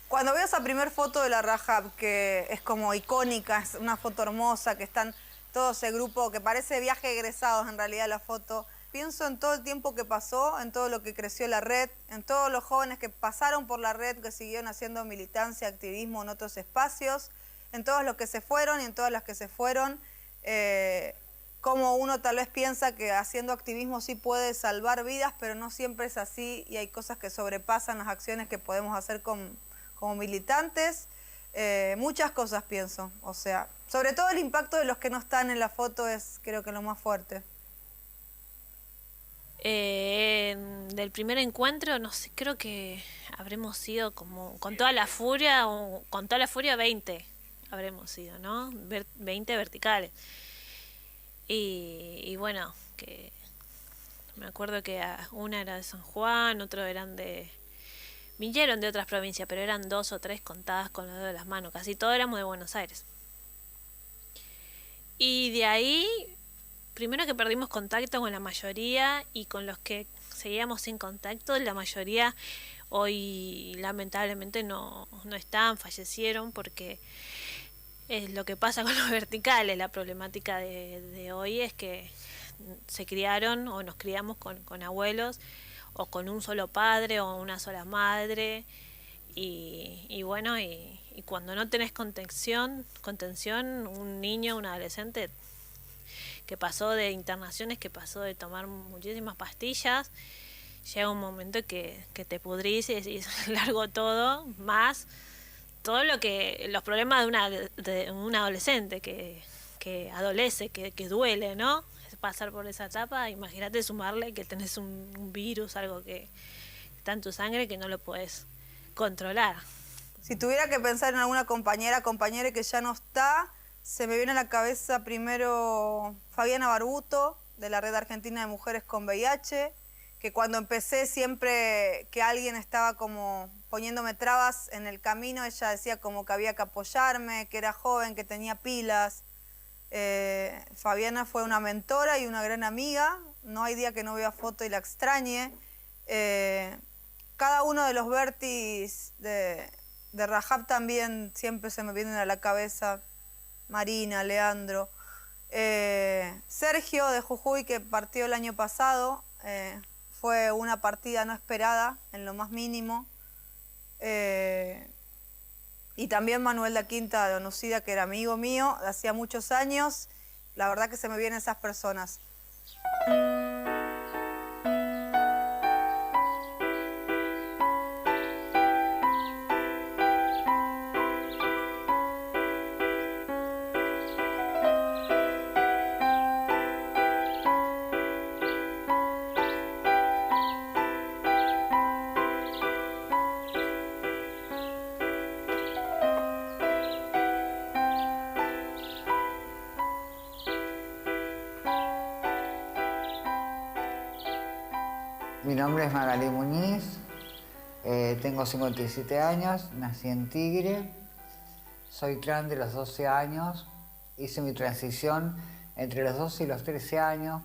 Cuando veo esa primer foto de la RAJAP, que es como icónica, es una foto hermosa, que están todo ese grupo, que parece viaje de egresados en realidad la foto, pienso en todo el tiempo que pasó, en todo lo que creció la red, en todos los jóvenes que pasaron por la red, que siguieron haciendo militancia, activismo en otros espacios, en todos los que se fueron y en todas las que se fueron. Como uno tal vez piensa que haciendo activismo sí puede salvar vidas, pero no siempre es así y hay cosas que sobrepasan las acciones que podemos hacer como militantes. Muchas cosas pienso, o sea, sobre todo el impacto de los que no están en la foto es creo que lo más fuerte. Del primer encuentro, no sé, creo que habremos sido como con toda la furia, 20 habremos sido, ¿no? 20 verticales. Y bueno, que me acuerdo que una era de San Juan, otro vinieron de otras provincias, pero eran 2 o 3 contadas con los dedos de las manos, casi todos éramos de Buenos Aires. Y de ahí, primero que perdimos contacto con la mayoría y con los que seguíamos sin contacto, la mayoría hoy lamentablemente no están, fallecieron porque es lo que pasa con los verticales. La problemática de hoy es que se criaron o nos criamos con abuelos o con un solo padre o una sola madre Y bueno, y cuando no tenés contención, un niño, un adolescente que pasó de internaciones, que pasó de tomar muchísimas pastillas, llega un momento que te pudrís y decís, largo todo, más todo los problemas de un adolescente que adolece, que duele, ¿no? Pasar por esa etapa, imagínate sumarle que tenés un virus, algo que está en tu sangre que no lo podés controlar. Si tuviera que pensar en alguna compañera que ya no está, se me viene a la cabeza primero Fabiana Barbuto, de la Red Argentina de Mujeres con VIH, que cuando empecé siempre que alguien estaba como poniéndome trabas en el camino, ella decía como que había que apoyarme, que era joven, que tenía pilas. Fabiana fue una mentora y una gran amiga, no hay día que no vea foto y la extrañe. Cada uno de los vértices de Rajab también siempre se me vienen a la cabeza, Marina, Leandro. Sergio de Jujuy, que partió el año pasado, fue una partida no esperada en lo más mínimo. Y también Manuel da Quinta de Onusida, que era amigo mío de hacía muchos años. La verdad que se me vienen esas personas. Mi nombre es Magalí Muñiz, tengo 57 años, nací en Tigre, soy trans de los 12 años, hice mi transición entre los 12 y los 13 años,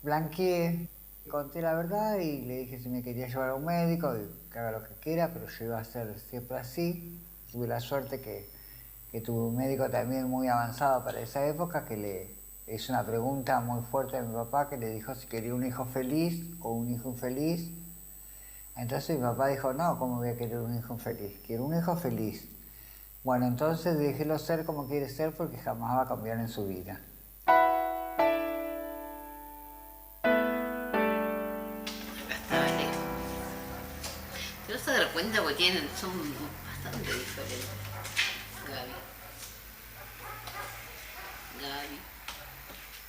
blanqueé, conté la verdad y le dije si me quería llevar a un médico, que haga lo que quiera, pero yo iba a ser siempre así. Tuve la suerte que tuve un médico también muy avanzado para esa época que le hizo una pregunta muy fuerte a mi papá, que le dijo si quería un hijo feliz o un hijo infeliz. Entonces mi papá dijo, no, ¿cómo voy a querer un hijo infeliz? Quiero un hijo feliz. Bueno, entonces déjelo ser como quiere ser porque jamás va a cambiar en su vida. Te vas a dar cuenta porque son bastante diferentes. Gaby.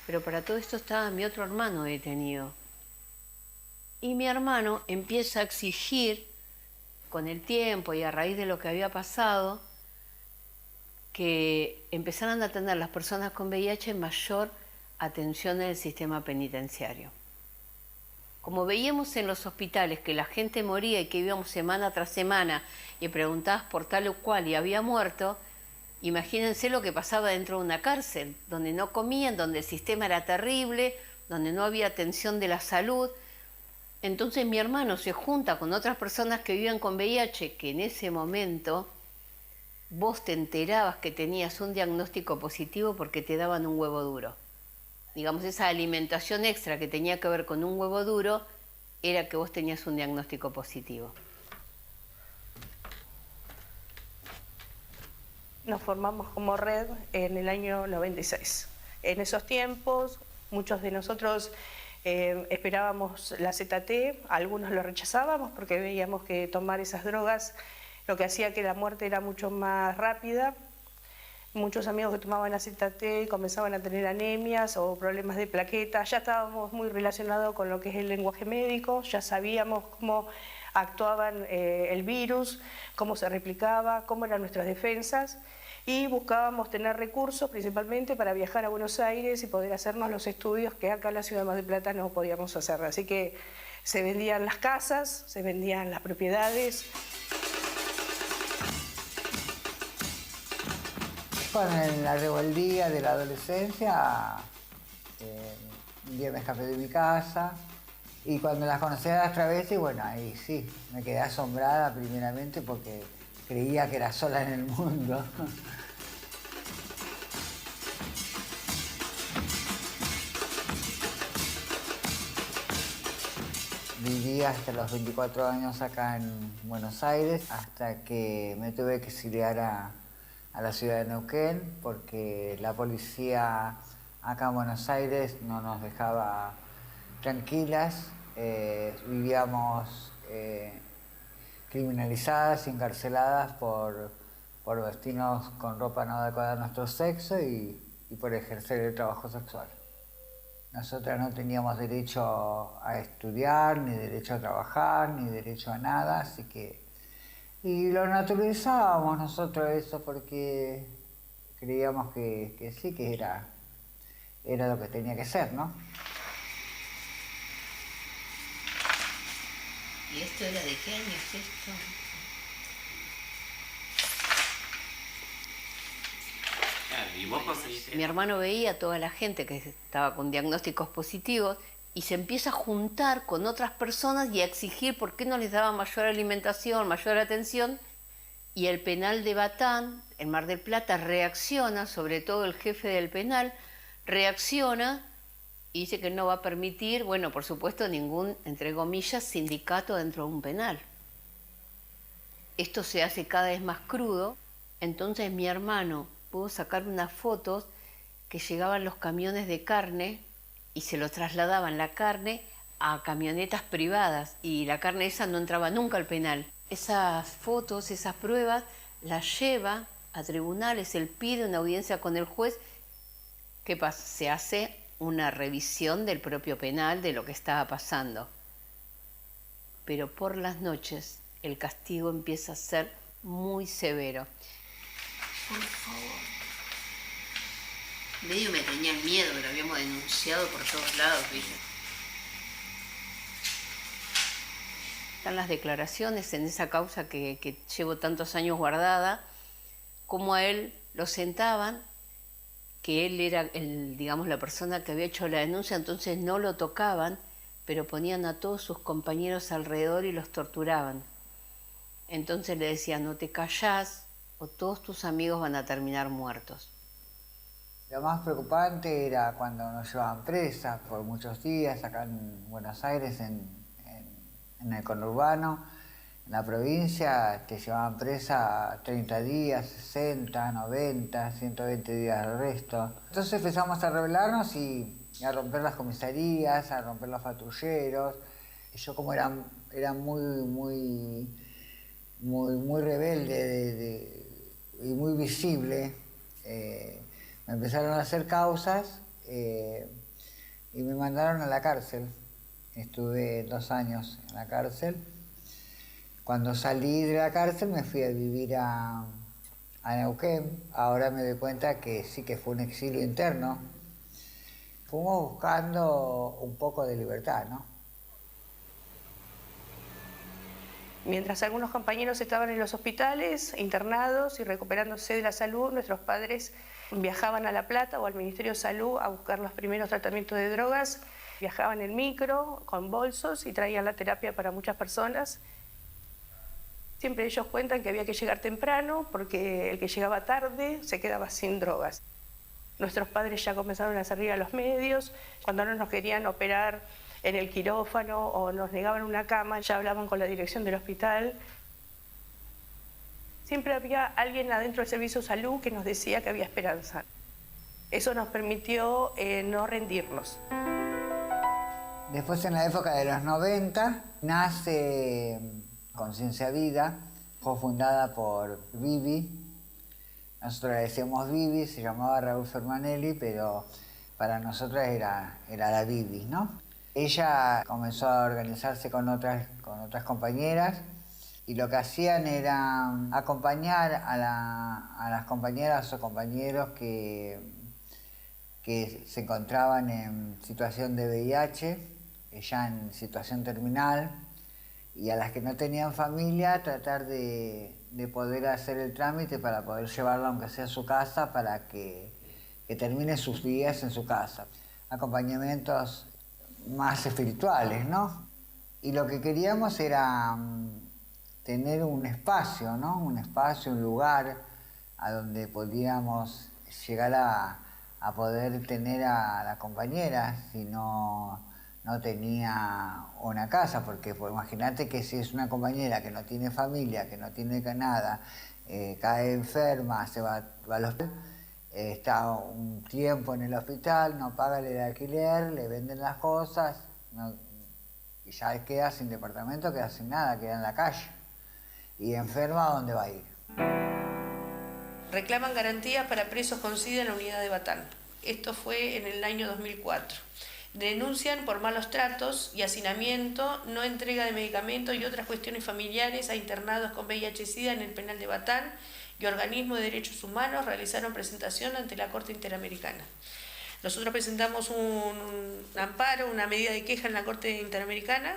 Pero para todo esto estaba mi otro hermano detenido. Y mi hermano empieza a exigir, con el tiempo y a raíz de lo que había pasado, que empezaran a tener las personas con VIH mayor atención en el sistema penitenciario. Como veíamos en los hospitales que la gente moría y que íbamos semana tras semana y preguntabas por tal o cual y había muerto, imagínense lo que pasaba dentro de una cárcel, donde no comían, donde el sistema era terrible, donde no había atención de la salud. Entonces mi hermano se junta con otras personas que vivían con VIH, que en ese momento vos te enterabas que tenías un diagnóstico positivo porque te daban un huevo duro. Digamos, esa alimentación extra que tenía que ver con un huevo duro era que vos tenías un diagnóstico positivo. Nos formamos como red en el año 96. En esos tiempos, muchos de nosotros esperábamos la ZT, algunos lo rechazábamos porque veíamos que tomar esas drogas lo que hacía que la muerte era mucho más rápida. Muchos amigos que tomaban la ZT comenzaban a tener anemias o problemas de plaquetas. Ya estábamos muy relacionados con lo que es el lenguaje médico, ya sabíamos cómo actuaban el virus, cómo se replicaba, cómo eran nuestras defensas. Y buscábamos tener recursos principalmente para viajar a Buenos Aires y poder hacernos los estudios que acá en la ciudad de Mar del Plata no podíamos hacer. Así que se vendían las casas, se vendían las propiedades. Bueno, en la rebeldía de la adolescencia, un día me escapé de mi casa y cuando las conocí a las travestis, bueno, ahí sí, me quedé asombrada primeramente porque creía que era sola en el mundo. Viví hasta los 24 años acá en Buenos Aires, hasta que me tuve que exiliar a la ciudad de Neuquén, porque la policía acá en Buenos Aires no nos dejaba tranquilas. Vivíamos criminalizadas y encarceladas por vestirnos con ropa no adecuada a nuestro sexo y por ejercer el trabajo sexual. Nosotras no teníamos derecho a estudiar, ni derecho a trabajar, ni derecho a nada, así que... Y lo naturalizábamos nosotros eso porque creíamos que sí, que era lo que tenía que ser, ¿no? ¿Y esto era de qué año es esto? ¿Y vos conseguiste? Mi hermano veía a toda la gente que estaba con diagnósticos positivos y se empieza a juntar con otras personas y a exigir por qué no les daba mayor alimentación, mayor atención. Y el penal de Batán, en Mar del Plata, reacciona, sobre todo el jefe del penal, reacciona y dice que no va a permitir, bueno, por supuesto, ningún, entre comillas, sindicato dentro de un penal. Esto se hace cada vez más crudo, entonces mi hermano pudo sacar unas fotos que llegaban los camiones de carne y se lo trasladaban la carne a camionetas privadas y la carne esa no entraba nunca al penal. Esas fotos, esas pruebas, las lleva a tribunales, él pide una audiencia con el juez. ¿Qué pasa? Se hace una revisión del propio penal de lo que estaba pasando. Pero por las noches el castigo empieza a ser muy severo. Por favor. Medio me tenía el miedo, lo habíamos denunciado por todos lados, ¿viste? Están las declaraciones en esa causa que llevo tantos años guardada, como a él lo sentaban, que él era, digamos, la persona que había hecho la denuncia, entonces no lo tocaban, pero ponían a todos sus compañeros alrededor y los torturaban. Entonces le decían, no te callás o todos tus amigos van a terminar muertos. Lo más preocupante era cuando nos llevaban presas por muchos días acá en Buenos Aires, en el conurbano, en la provincia, te llevaban presa 30 días, 60, 90, 120 días al resto. Entonces empezamos a rebelarnos y a romper las comisarías, a romper los patrulleros. Y yo como era muy rebelde y muy visible, me empezaron a hacer causas y me mandaron a la cárcel. Estuve 2 años en la cárcel. Cuando salí de la cárcel me fui a vivir a Neuquén. Ahora me doy cuenta que sí que fue un exilio interno. Fuimos buscando un poco de libertad, ¿no? Mientras algunos compañeros estaban en los hospitales, internados y recuperándose de la salud, nuestros padres viajaban a La Plata o al Ministerio de Salud a buscar los primeros tratamientos de drogas. Viajaban en micro, con bolsos y traían la terapia para muchas personas. Siempre ellos cuentan que había que llegar temprano porque el que llegaba tarde se quedaba sin drogas. Nuestros padres ya comenzaron a salir a los medios. Cuando no nos querían operar en el quirófano o nos negaban una cama, ya hablaban con la dirección del hospital. Siempre había alguien adentro del servicio de salud que nos decía que había esperanza. Eso nos permitió no rendirnos. Después, en la época de los 90, nace Conciencia Vida, fue fundada por Vivi. Nosotros le decíamos Vivi, se llamaba Raúl Fermanelli, pero para nosotros era la Vivi, ¿no? Ella comenzó a organizarse con otras compañeras y lo que hacían era acompañar a las compañeras o compañeros que se encontraban en situación de VIH, ya en situación terminal, y a las que no tenían familia tratar de poder hacer el trámite para poder llevarla aunque sea a su casa para que termine sus días en su casa. Acompañamientos más espirituales, ¿no? Y lo que queríamos era tener un espacio, ¿no? Un espacio, un lugar a donde podíamos llegar a poder tener a la compañera si no no tenía una casa, porque pues, imagínate que si es una compañera que no tiene familia, que no tiene nada, cae enferma, se va al hospital, está un tiempo en el hospital, no paga el alquiler, le venden las cosas, y ya queda sin departamento, queda sin nada, queda en la calle. Y enferma, ¿a dónde va a ir? Reclaman garantías para presos con SIDA en la unidad de Batán. Esto fue en el año 2004. Denuncian por malos tratos y hacinamiento, no entrega de medicamentos y otras cuestiones familiares a internados con VIH-Sida en el penal de Batán, y organismos de derechos humanos realizaron presentación ante la Corte Interamericana. Nosotros presentamos un amparo, una medida de queja en la Corte Interamericana.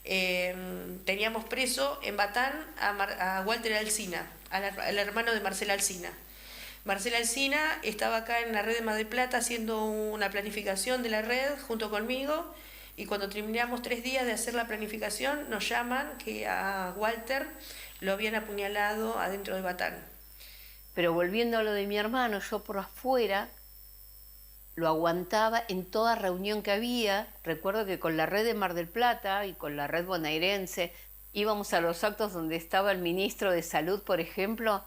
Teníamos preso en Batán a Walter Alsina, al hermano de Marcela Alsina. Marcela Alsina estaba acá en la red de Mar del Plata haciendo una planificación de la red junto conmigo, y cuando terminamos 3 días de hacer la planificación nos llaman que a Walter lo habían apuñalado adentro de Batán. Pero volviendo a lo de mi hermano, yo por afuera lo aguantaba en toda reunión que había. Recuerdo que con la red de Mar del Plata y con la red bonaerense íbamos a los actos donde estaba el ministro de Salud, por ejemplo,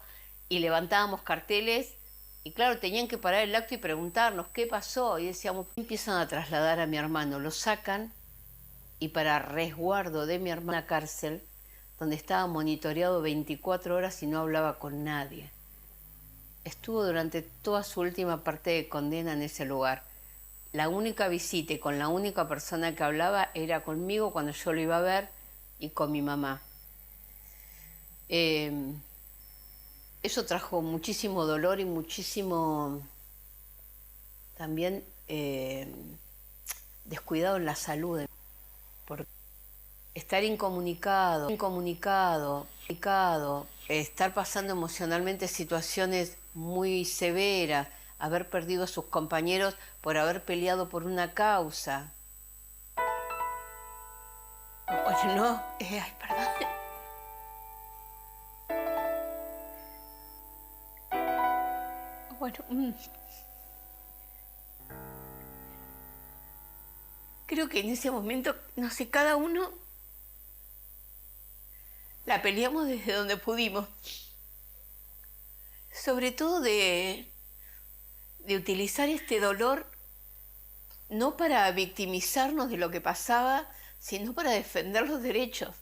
y levantábamos carteles, y claro, tenían que parar el acto y preguntarnos qué pasó, y decíamos, empiezan a trasladar a mi hermano, lo sacan, y para resguardo de mi hermano a la cárcel, donde estaba monitoreado 24 horas y no hablaba con nadie. Estuvo durante toda su última parte de condena en ese lugar. La única visita y con la única persona que hablaba era conmigo cuando yo lo iba a ver, y con mi mamá. Eso trajo muchísimo dolor y muchísimo también descuidado en la salud. Porque estar incomunicado, estar pasando emocionalmente situaciones muy severas, haber perdido a sus compañeros por haber peleado por una causa. Oye, no, ay, perdón. Bueno, creo que en ese momento, no sé, cada uno la peleamos desde donde pudimos. Sobre todo de utilizar este dolor no para victimizarnos de lo que pasaba, sino para defender los derechos.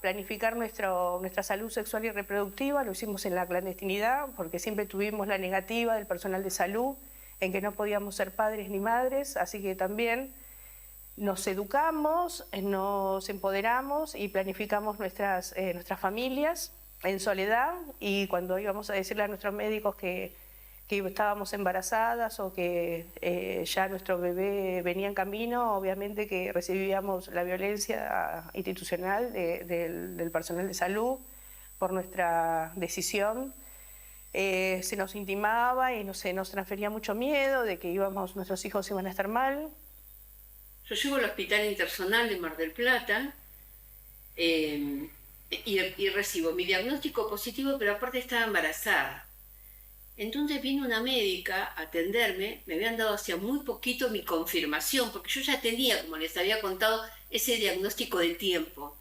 Planificar nuestra salud sexual y reproductiva lo hicimos en la clandestinidad, porque siempre tuvimos la negativa del personal de salud en que no podíamos ser padres ni madres, así que también nos educamos, nos empoderamos y planificamos nuestras familias en soledad, y cuando íbamos a decirle a nuestros médicos que estábamos embarazadas o que ya nuestro bebé venía en camino, obviamente que recibíamos la violencia institucional del personal de salud por nuestra decisión. Se nos intimaba y se nos transfería mucho miedo de que nuestros hijos iban a estar mal. Yo llego al Hospital Intersonal de Mar del Plata y recibo mi diagnóstico positivo, pero aparte estaba embarazada. Entonces vino una médica a atenderme, me habían dado hacía muy poquito mi confirmación, porque yo ya tenía, como les había contado, ese diagnóstico de tiempo.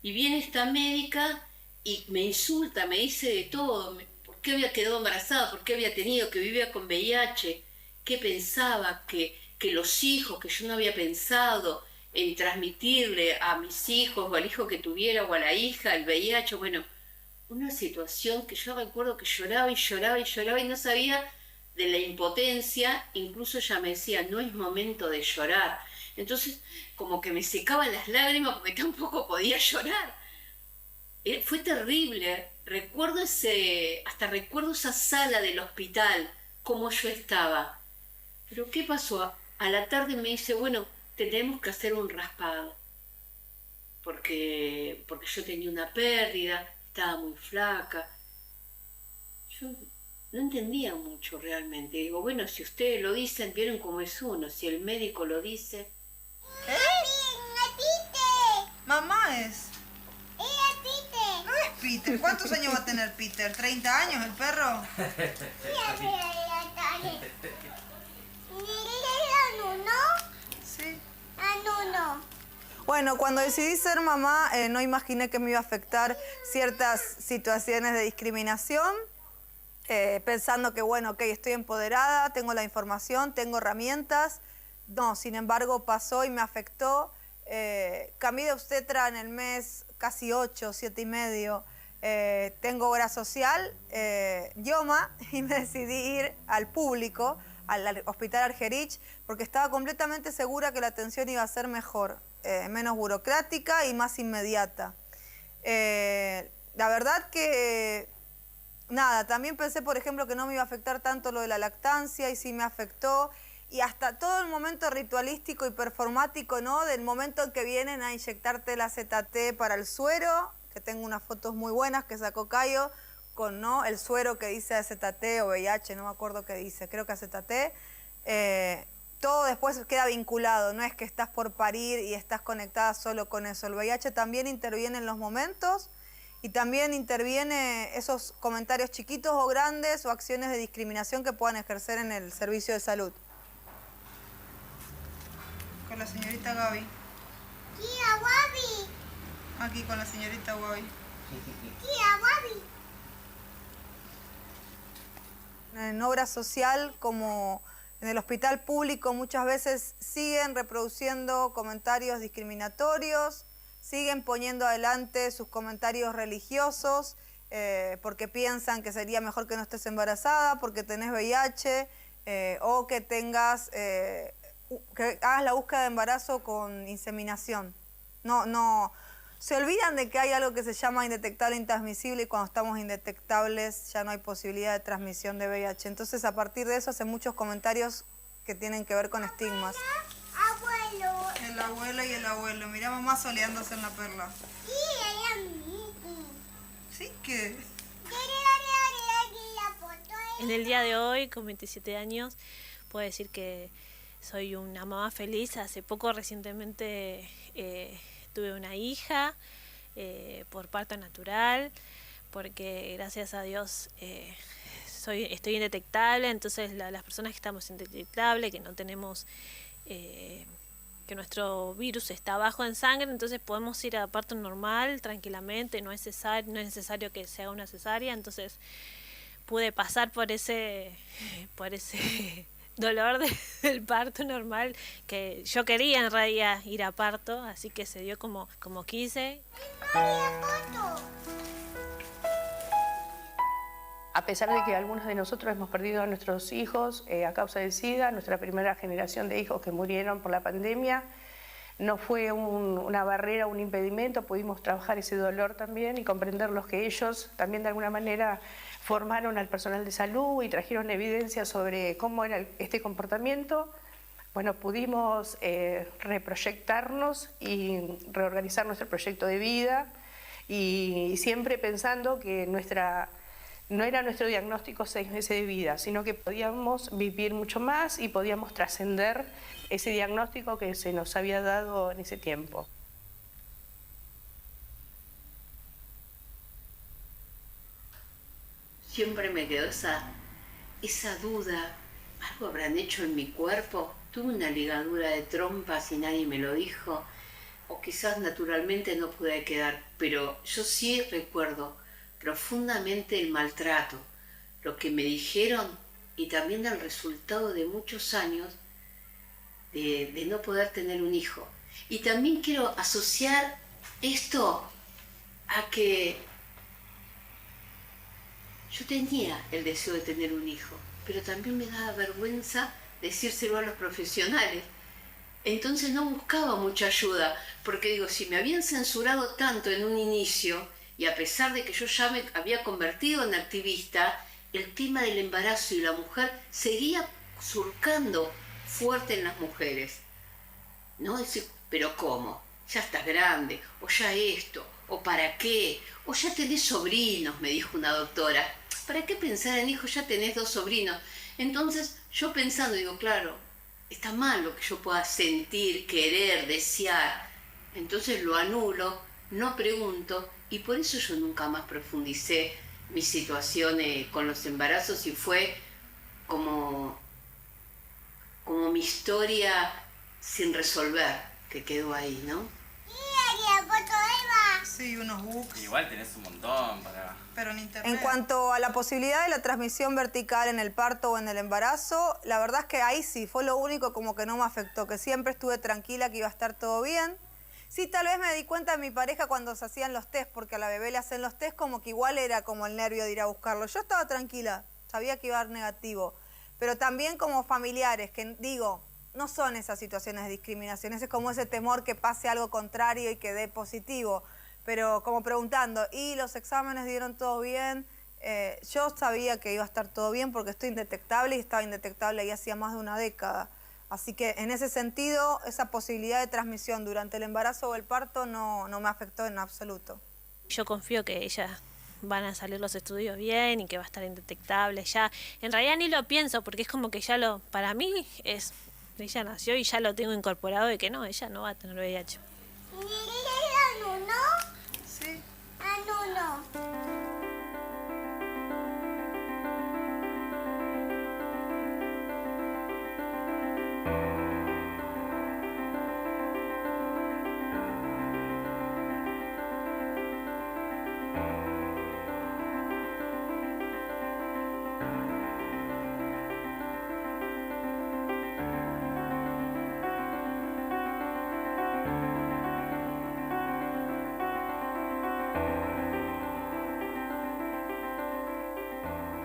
Y viene esta médica y me insulta, me dice de todo, por qué había quedado embarazada, por qué había tenido, que vivía con VIH, qué pensaba, que los hijos, que yo no había pensado en transmitirle a mis hijos o al hijo que tuviera o a la hija el VIH, bueno, una situación que yo recuerdo que lloraba y lloraba y lloraba y no sabía de la impotencia. Incluso ella me decía, no es momento de llorar. Entonces como que me secaban las lágrimas porque tampoco podía llorar. Fue terrible. Hasta recuerdo esa sala del hospital, cómo yo estaba. Pero ¿qué pasó? A la tarde me dice, bueno, tenemos que hacer un raspado. porque yo tenía una pérdida, estaba muy flaca. Yo no entendía mucho realmente. Digo, bueno, si ustedes lo dicen, vieron cómo es uno. Si el médico lo dice... Mamá es. No es Peter. ¿Cuántos años va a tener Peter? ¿30 años el perro? Sí. Bueno, cuando decidí ser mamá, no imaginé que me iba a afectar ciertas situaciones de discriminación, pensando que, bueno, ok, estoy empoderada, tengo la información, tengo herramientas. No, sin embargo, pasó y me afectó. Cambié de obstetra en el mes casi 8, 7 y medio. Tengo obra social, IOMA, y me decidí ir al público, al Hospital Argerich, porque estaba completamente segura que la atención iba a ser mejor, menos burocrática y más inmediata. La verdad que, nada, también pensé, por ejemplo, que no me iba a afectar tanto lo de la lactancia, y sí me afectó. Y hasta todo el momento ritualístico y performático, ¿no? Del momento en que vienen a inyectarte la ZT para el suero, que tengo unas fotos muy buenas que sacó Cayo, con, ¿no?, el suero que dice AZT o VIH, no me acuerdo qué dice, creo que AZT. Todo después queda vinculado, no es que estás por parir y estás conectada solo con eso. El VIH también interviene en los momentos y también interviene esos comentarios chiquitos o grandes o acciones de discriminación que puedan ejercer en el servicio de salud. Con la señorita Gaby. Tía Gaby. Aquí con la señorita Gaby. Tía Gaby. En obra social, como en el hospital público, muchas veces siguen reproduciendo comentarios discriminatorios, siguen poniendo adelante sus comentarios religiosos, porque piensan que sería mejor que no estés embarazada, porque tenés VIH, o que tengas... que hagas la búsqueda de embarazo con inseminación. No, se olvidan de que hay algo que se llama indetectable intransmisible y cuando estamos indetectables ya no hay posibilidad de transmisión de VIH. Entonces, a partir de eso hacen muchos comentarios que tienen que ver con estigmas. Abuelo. El abuelo y el abuelo. Mirá, mamá soleándose en la perla. ¿Sí? ¿Qué? En el día de hoy, con 27 años, puedo decir que soy una mamá feliz. Hace poco, recientemente, tuve una hija por parto natural, porque gracias a Dios estoy indetectable. Entonces las personas que estamos indetectables, que no tenemos, que nuestro virus está bajo en sangre, entonces podemos ir a parto normal tranquilamente, no es necesario que se haga una cesárea. Entonces pude pasar por ese dolor del parto normal, que yo quería en realidad ir a parto, así que se dio como quise. A pesar de que algunos de nosotros hemos perdido a nuestros hijos a causa del SIDA, nuestra primera generación de hijos que murieron por la pandemia, no fue una barrera, un impedimento, pudimos trabajar ese dolor también y comprender los que ellos también de alguna manera formaron al personal de salud y trajeron evidencia sobre cómo era este comportamiento. Bueno, pudimos reproyectarnos y reorganizar nuestro proyecto de vida y siempre pensando que no era nuestro diagnóstico 6 meses de vida, sino que podíamos vivir mucho más y podíamos trascender ese diagnóstico que se nos había dado en ese tiempo. Siempre me quedó esa duda, ¿algo habrán hecho en mi cuerpo? Tuve una ligadura de trompas y nadie me lo dijo, o quizás naturalmente no pude quedar, pero yo sí recuerdo profundamente el maltrato, lo que me dijeron y también el resultado de muchos años de no poder tener un hijo. Y también quiero asociar esto a que yo tenía el deseo de tener un hijo, pero también me daba vergüenza decírselo a los profesionales. Entonces no buscaba mucha ayuda, porque digo, si me habían censurado tanto en un inicio, y a pesar de que yo ya me había convertido en activista, el tema del embarazo y la mujer seguía surcando fuerte en las mujeres. ¿No? Decir, ¿pero cómo? ya estás grande, o ya esto, o para qué, o ya tenés sobrinos, me dijo una doctora. ¿Para qué pensar en hijos? Ya tenés 2 sobrinos. Entonces yo pensando, digo, claro, está mal lo que yo pueda sentir, querer, desear. Entonces lo anulo, no pregunto, y por eso yo nunca más profundicé mi situación con los embarazos, y fue como mi historia sin resolver, que quedó ahí, ¿no? Sí, unos bugs. Igual tenés un montón para... Pero en cuanto a la posibilidad de la transmisión vertical en el parto o en el embarazo, la verdad es que ahí sí, fue lo único como que no me afectó, que siempre estuve tranquila que iba a estar todo bien. Sí, tal vez me di cuenta de mi pareja cuando se hacían los test, porque a la bebé le hacen los test como que igual era como el nervio de ir a buscarlo. Yo estaba tranquila, sabía que iba a dar negativo, pero también como familiares, que digo, no son esas situaciones de discriminación, es como ese temor que pase algo contrario y que dé positivo. Pero como preguntando, ¿y los exámenes dieron todo bien? Yo sabía que iba a estar todo bien porque estoy indetectable y estaba indetectable ahí hacía más de una década. Así que en ese sentido, esa posibilidad de transmisión durante el embarazo o el parto no me afectó en absoluto. Yo confío que ella van a salir los estudios bien y que va a estar indetectable ya. En realidad ni lo pienso porque es como que ya para mí ella nació y ya lo tengo incorporado de que no, ella no va a tener VIH. Sí.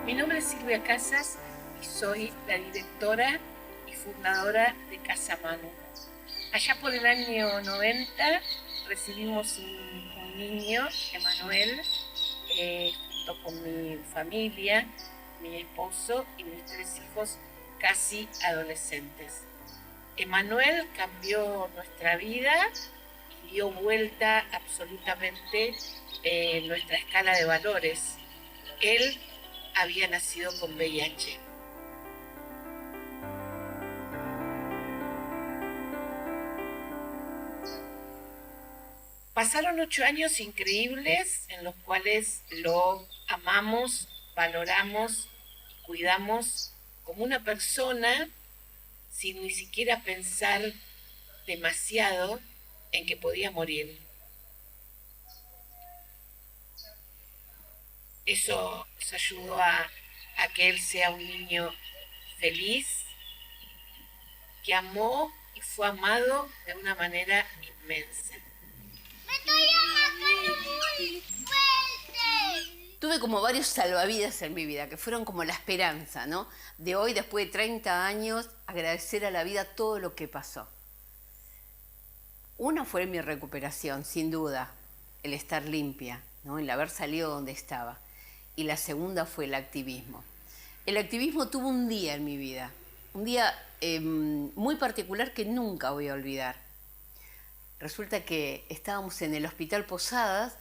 Mi nombre es Silvia Casas y soy la directora y fundadora de Casa Manu. Allá por el año 90 recibimos un niño, Emanuel, junto con mi familia, mi esposo y mis 3 hijos casi adolescentes. Emanuel cambió nuestra vida y dio vuelta absolutamente nuestra escala de valores. Él había nacido con VIH. Pasaron 8 años increíbles en los cuales lo amamos, valoramos y cuidamos como una persona sin ni siquiera pensar demasiado en que podía morir. Eso ayudó a que él sea un niño feliz, que amó y fue amado de una manera inmensa. Tuve como varios salvavidas en mi vida, que fueron como la esperanza, ¿no? De hoy, después de 30 años, agradecer a la vida todo lo que pasó. Una fue mi recuperación, sin duda, el estar limpia, ¿no? El haber salido donde estaba. Y la segunda fue el activismo. El activismo tuvo un día en mi vida, un día muy particular que nunca voy a olvidar. Resulta que estábamos en el Hospital Posadas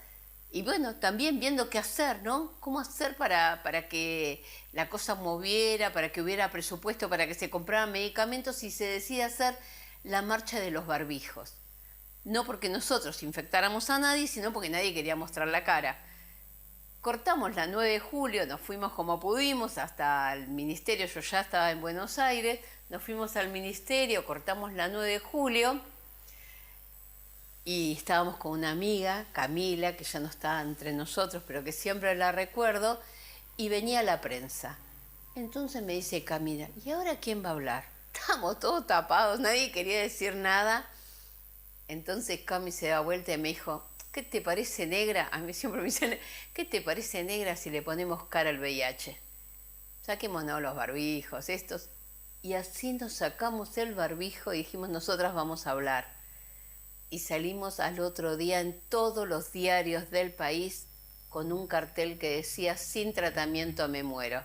y bueno, también viendo qué hacer, ¿no? Cómo hacer para que la cosa moviera, para que hubiera presupuesto, para que se compraran medicamentos, y se decide hacer la marcha de los barbijos. No porque nosotros infectáramos a nadie, sino porque nadie quería mostrar la cara. Cortamos la 9 de julio, nos fuimos como pudimos hasta el ministerio, yo ya estaba en Buenos Aires, nos fuimos al ministerio, cortamos la 9 de julio y estábamos con una amiga, Camila, que ya no está entre nosotros, pero que siempre la recuerdo, y venía la prensa. Entonces me dice Camila, ¿y ahora quién va a hablar? Estábamos todos tapados, nadie quería decir nada. Entonces Cami se da vuelta y me dijo, ¿qué te parece, negra? A mí siempre me dicen, ¿qué te parece, negra, si le ponemos cara al VIH? Saquémonos los barbijos, estos. Y así nos sacamos el barbijo y dijimos, nosotras vamos a hablar. Y salimos al otro día en todos los diarios del país con un cartel que decía, sin tratamiento me muero.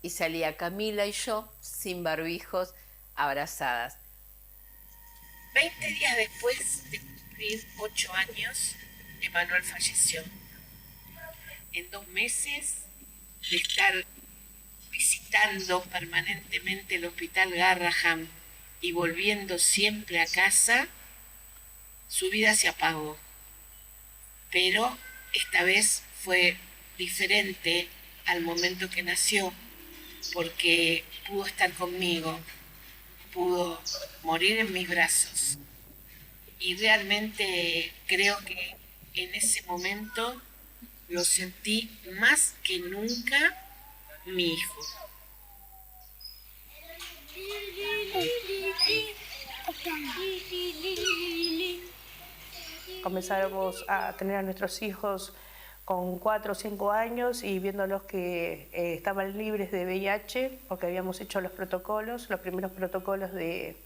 Y salía Camila y yo, sin barbijos, abrazadas. 20 días después cumplir 8 años, Emanuel falleció. En 2 meses de estar visitando permanentemente el Hospital Garrahan y volviendo siempre a casa, su vida se apagó. Pero esta vez fue diferente al momento que nació, porque pudo estar conmigo, pudo morir en mis brazos. Y realmente creo que en ese momento lo sentí más que nunca mi hijo. Comenzamos a tener a nuestros hijos con 4 o 5 años y viéndolos que estaban libres de VIH, porque habíamos hecho los primeros protocolos de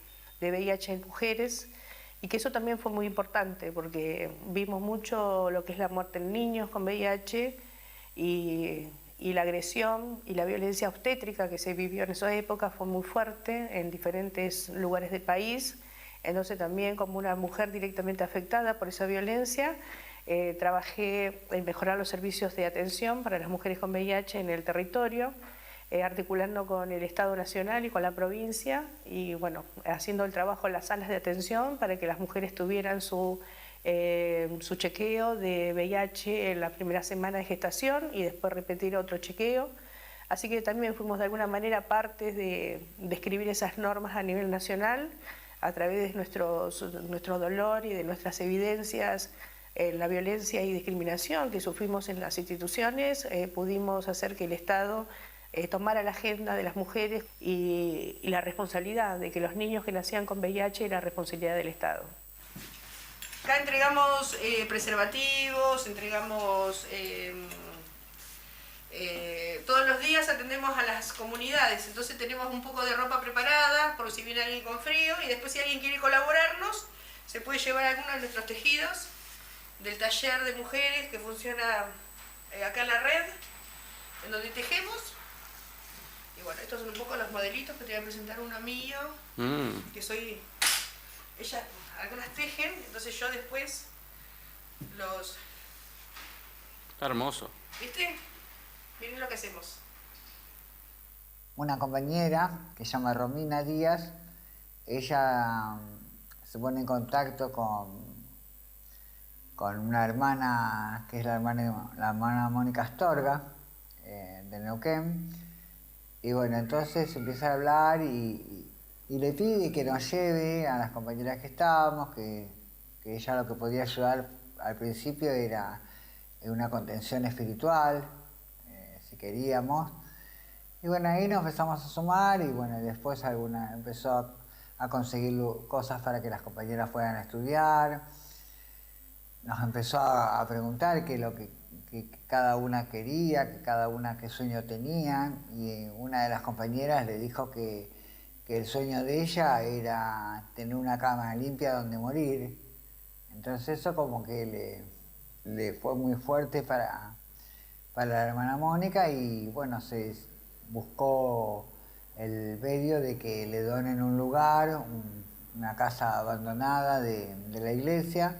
VIH en mujeres, y que eso también fue muy importante, porque vimos mucho lo que es la muerte en niños con VIH y la agresión y la violencia obstétrica que se vivió en esa época fue muy fuerte en diferentes lugares del país. Entonces también, como una mujer directamente afectada por esa violencia, trabajé en mejorar los servicios de atención para las mujeres con VIH en el territorio, articulando con el Estado Nacional y con la provincia, y bueno, haciendo el trabajo en las salas de atención para que las mujeres tuvieran su chequeo de VIH en la primera semana de gestación y después repetir otro chequeo. Así que también fuimos de alguna manera parte de escribir esas normas a nivel nacional a través de nuestro dolor y de nuestras evidencias en la violencia y discriminación que sufrimos en las instituciones. Pudimos hacer que el Estado tomara la agenda de las mujeres y la responsabilidad de que los niños que nacían con VIH era responsabilidad del Estado. Acá entregamos preservativos, entregamos... todos los días atendemos a las comunidades, entonces tenemos un poco de ropa preparada por si viene alguien con frío, y después si alguien quiere colaborarnos, se puede llevar algunos de nuestros tejidos del taller de mujeres que funciona acá en la red, en donde tejemos. Y bueno, estos son un poco los modelitos que te voy a presentar uno mío, que soy... Ellas, algunas tejen, entonces yo después los... Está hermoso. ¿Viste? Miren lo que hacemos. Una compañera que se llama Romina Díaz, ella se pone en contacto con una hermana, que es la hermana Mónica Astorga, de Neuquén, y bueno, entonces empieza a hablar y le pide que nos lleve a las compañeras que estábamos, que ella lo que podía ayudar al principio era una contención espiritual, si queríamos. Y bueno, ahí nos empezamos a sumar y bueno, después empezó a conseguir cosas para que las compañeras fueran a estudiar. Nos empezó a preguntar qué es lo que cada una quería, qué sueño tenía, y una de las compañeras le dijo que el sueño de ella era tener una cama limpia donde morir. Entonces eso como que le fue muy fuerte para la hermana Mónica, y bueno, se buscó el medio de que le donen un lugar, una casa abandonada de la iglesia.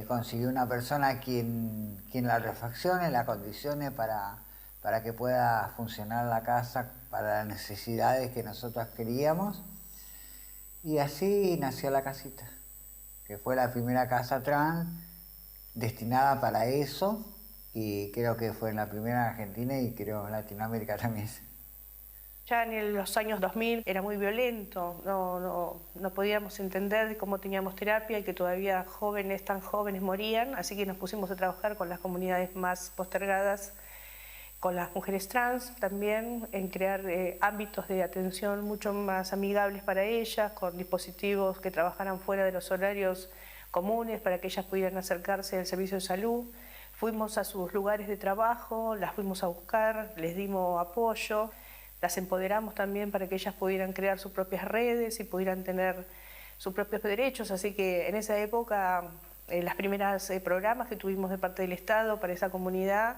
Consiguió una persona quien la refaccione, la condicione para que pueda funcionar la casa para las necesidades que nosotros queríamos. Y así nació la casita, que fue la primera casa trans destinada para eso, y creo que fue la primera en Argentina y creo en Latinoamérica también. Ya en los años 2000 era muy violento, no podíamos entender cómo teníamos terapia y que todavía tan jóvenes morían, así que nos pusimos a trabajar con las comunidades más postergadas, con las mujeres trans también, en crear ámbitos de atención mucho más amigables para ellas, con dispositivos que trabajaran fuera de los horarios comunes para que ellas pudieran acercarse al servicio de salud. Fuimos a sus lugares de trabajo, las fuimos a buscar, les dimos apoyo, las empoderamos también para que ellas pudieran crear sus propias redes y pudieran tener sus propios derechos. Así que en esa época, las primeras programas que tuvimos de parte del Estado para esa comunidad,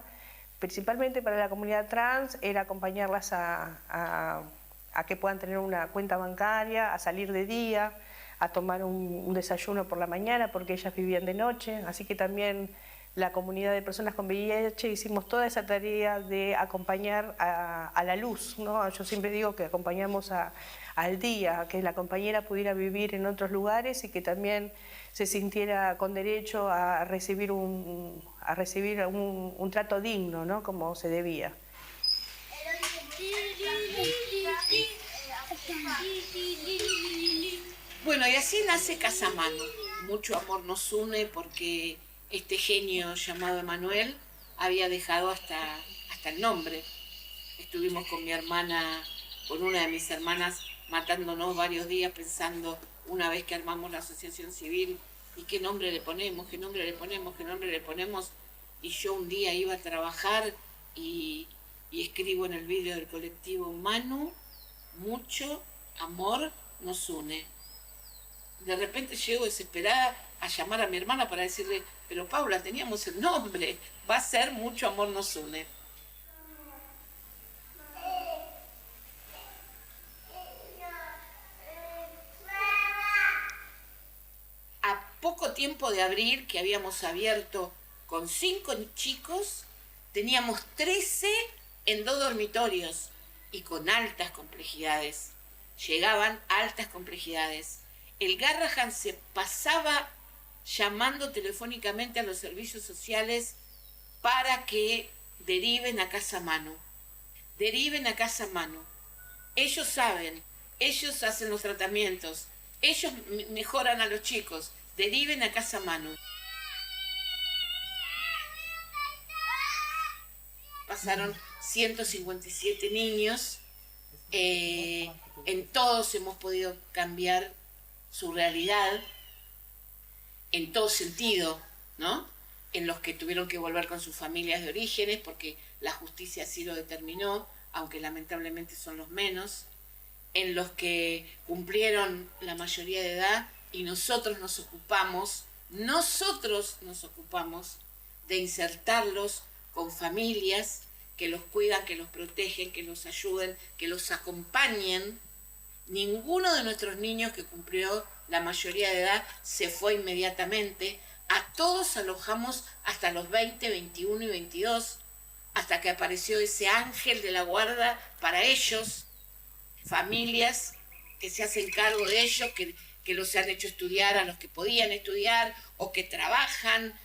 principalmente para la comunidad trans, era acompañarlas a que puedan tener una cuenta bancaria, a salir de día, tomar un desayuno por la mañana porque ellas vivían de noche, así que también la comunidad de personas con VIH hicimos toda esa tarea de acompañar a la luz, ¿no? Yo siempre digo que acompañamos al día, que la compañera pudiera vivir en otros lugares y que también se sintiera con derecho a recibir un trato digno, ¿no? Como se debía. Bueno, y así nace Casamano. Mucho amor nos une porque este genio llamado Emanuel había dejado hasta el nombre. Estuvimos con mi hermana, con una de mis hermanas, matándonos varios días pensando, una vez que armamos la asociación civil, ¿y qué nombre le ponemos? ¿Qué nombre le ponemos? ¿Qué nombre le ponemos? Y yo un día iba a trabajar y escribo en el vídeo del colectivo: Manu, mucho amor nos une. De repente llego desesperada a llamar a mi hermana para decirle: pero Paula, teníamos el nombre, va a ser Mucho amor nos une. A poco tiempo de abrir, que habíamos abierto con 5 chicos, teníamos 13 en 2 dormitorios y con altas complejidades. Llegaban altas complejidades. El Garrahan se pasaba llamando telefónicamente a los servicios sociales para que deriven a Casamano. Deriven a Casamano. Ellos saben, ellos hacen los tratamientos, ellos mejoran a los chicos. Deriven a Casamano. Pasaron 157 niños. En todos hemos podido cambiar su realidad, en todo sentido, ¿no? En los que tuvieron que volver con sus familias de orígenes porque la justicia así lo determinó, aunque lamentablemente son los menos, en los que cumplieron la mayoría de edad y nosotros nos ocupamos de insertarlos con familias que los cuidan, que los protegen, que los ayuden, que los acompañen. Ninguno de nuestros niños que cumplió la mayoría de edad se fue inmediatamente. A todos alojamos hasta los 20, 21 y 22, hasta que apareció ese ángel de la guarda para ellos, familias que se hacen cargo de ellos, que los han hecho estudiar a los que podían estudiar o que trabajan,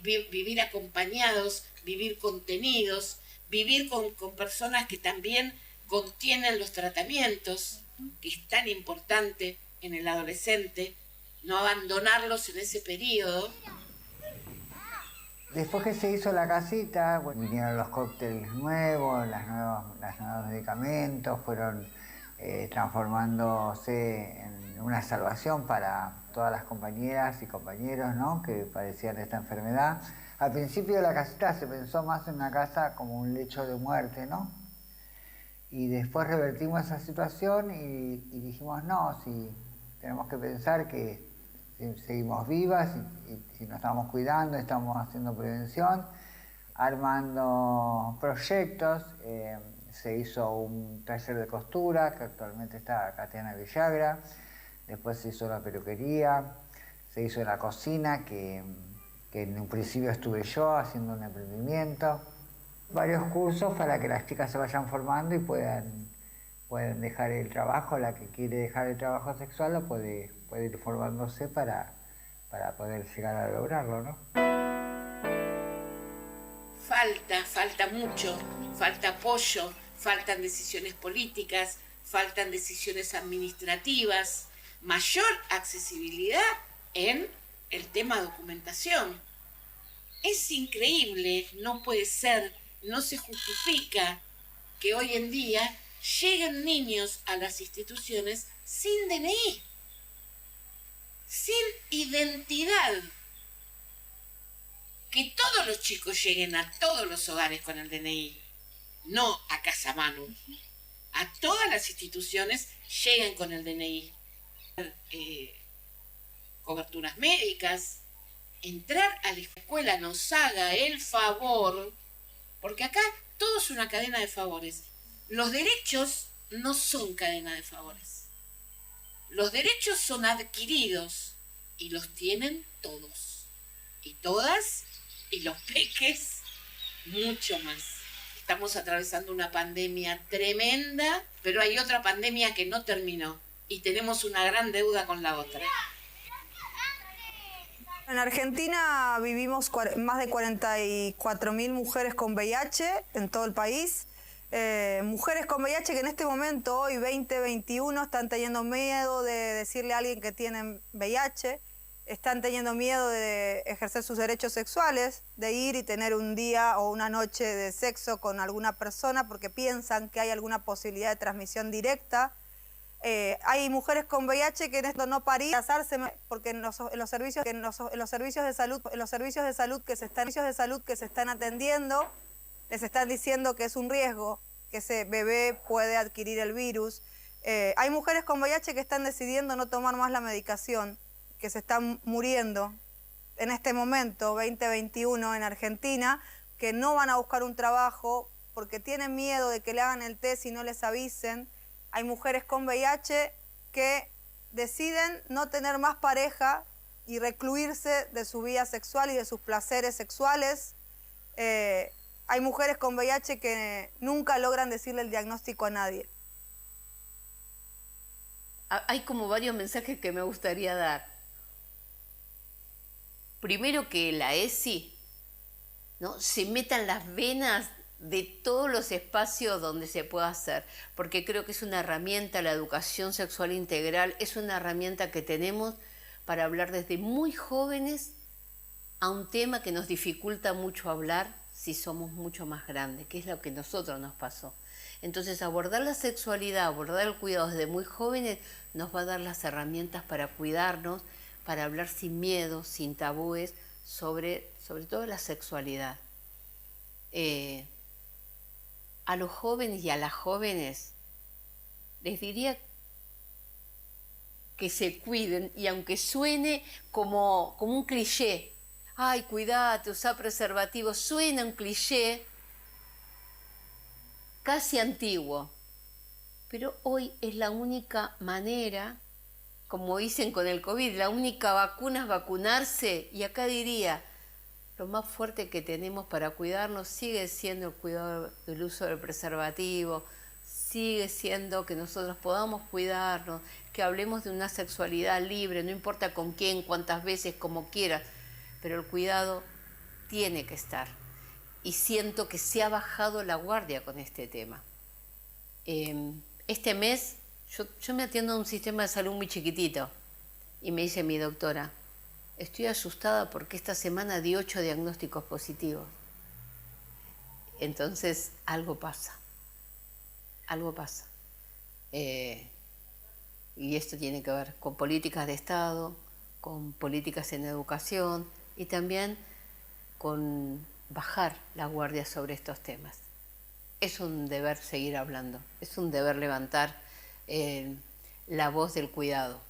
vivir acompañados, vivir contenidos, vivir con personas que también contienen los tratamientos, que es tan importante en el adolescente, no abandonarlos en ese periodo. Después que se hizo la casita, bueno, vinieron los cócteles nuevos, los nuevos medicamentos, fueron transformándose en una salvación para todas las compañeras y compañeros, ¿no?, que padecían esta enfermedad. Al principio de la casita se pensó más en una casa como un lecho de muerte, ¿no? Y después revertimos esa situación y dijimos, no, si tenemos que pensar que seguimos vivas y si nos estamos cuidando, estamos haciendo prevención, armando proyectos. Se hizo un taller de costura, que actualmente está Tatiana Villagra. Después se hizo la peluquería, se hizo la cocina, que en un principio estuve yo haciendo un emprendimiento. Varios cursos para que las chicas se vayan formando y puedan dejar el trabajo. La que quiere dejar el trabajo sexual lo puede ir formándose para poder llegar a lograrlo, ¿no? Falta mucho, falta apoyo, faltan decisiones políticas, faltan decisiones administrativas, mayor accesibilidad en el tema documentación. Es increíble, no puede ser, no se justifica que hoy en día lleguen niños a las instituciones sin DNI, sin identidad. Que todos los chicos lleguen a todos los hogares con el DNI, no a Casamano. A todas las instituciones lleguen con el DNI. Coberturas médicas, entrar a la escuela nos haga el favor, porque acá todo es una cadena de favores. Los derechos no son cadena de favores. Los derechos son adquiridos y los tienen todos. Y todas, y los peques, mucho más. Estamos atravesando una pandemia tremenda, pero hay otra pandemia que no terminó. Y tenemos una gran deuda con la otra. En Argentina vivimos más de 44.000 mujeres con VIH en todo el país. Mujeres con VIH que en este momento, hoy 2021, están teniendo miedo de decirle a alguien que tienen VIH, están teniendo miedo de ejercer sus derechos sexuales, de ir y tener un día o una noche de sexo con alguna persona porque piensan que hay alguna posibilidad de transmisión directa. Hay mujeres con VIH que en esto no parir, casarse porque en los servicios de salud que se están atendiendo les están diciendo que es un riesgo, que ese bebé puede adquirir el virus. Hay mujeres con VIH que están decidiendo no tomar más la medicación, que se están muriendo en este momento, 2021, en Argentina, que no van a buscar un trabajo porque tienen miedo de que le hagan el test y no les avisen. Hay mujeres con VIH que deciden no tener más pareja y recluirse de su vida sexual y de sus placeres sexuales. Hay mujeres con VIH que nunca logran decirle el diagnóstico a nadie. Hay como varios mensajes que me gustaría dar. Primero, que la ESI, ¿no?, se meta en las venas de todos los espacios donde se pueda hacer, porque creo que es una herramienta, la educación sexual integral, es una herramienta que tenemos para hablar desde muy jóvenes a un tema que nos dificulta mucho hablar si somos mucho más grandes, que es lo que a nosotros nos pasó. Entonces, abordar la sexualidad, abordar el cuidado desde muy jóvenes nos va a dar las herramientas para cuidarnos, para hablar sin miedo, sin tabúes, sobre todo la sexualidad. A los jóvenes y a las jóvenes les diría que se cuiden, y aunque suene como un cliché, ay, cuídate, usa preservativo, suena un cliché casi antiguo, pero hoy es la única manera, como dicen con el COVID, la única vacuna es vacunarse, y acá diría, lo más fuerte que tenemos para cuidarnos sigue siendo el cuidado del uso del preservativo, sigue siendo que nosotros podamos cuidarnos, que hablemos de una sexualidad libre, no importa con quién, cuántas veces, como quieras, pero el cuidado tiene que estar. Y siento que se ha bajado la guardia con este tema. Este mes yo me atiendo a un sistema de salud muy chiquitito y me dice mi doctora, estoy asustada porque esta semana di 8 diagnósticos positivos. Entonces, algo pasa. Algo pasa. Y esto tiene que ver con políticas de Estado, con políticas en educación y también con bajar la guardia sobre estos temas. Es un deber seguir hablando, es un deber levantar la voz del cuidado.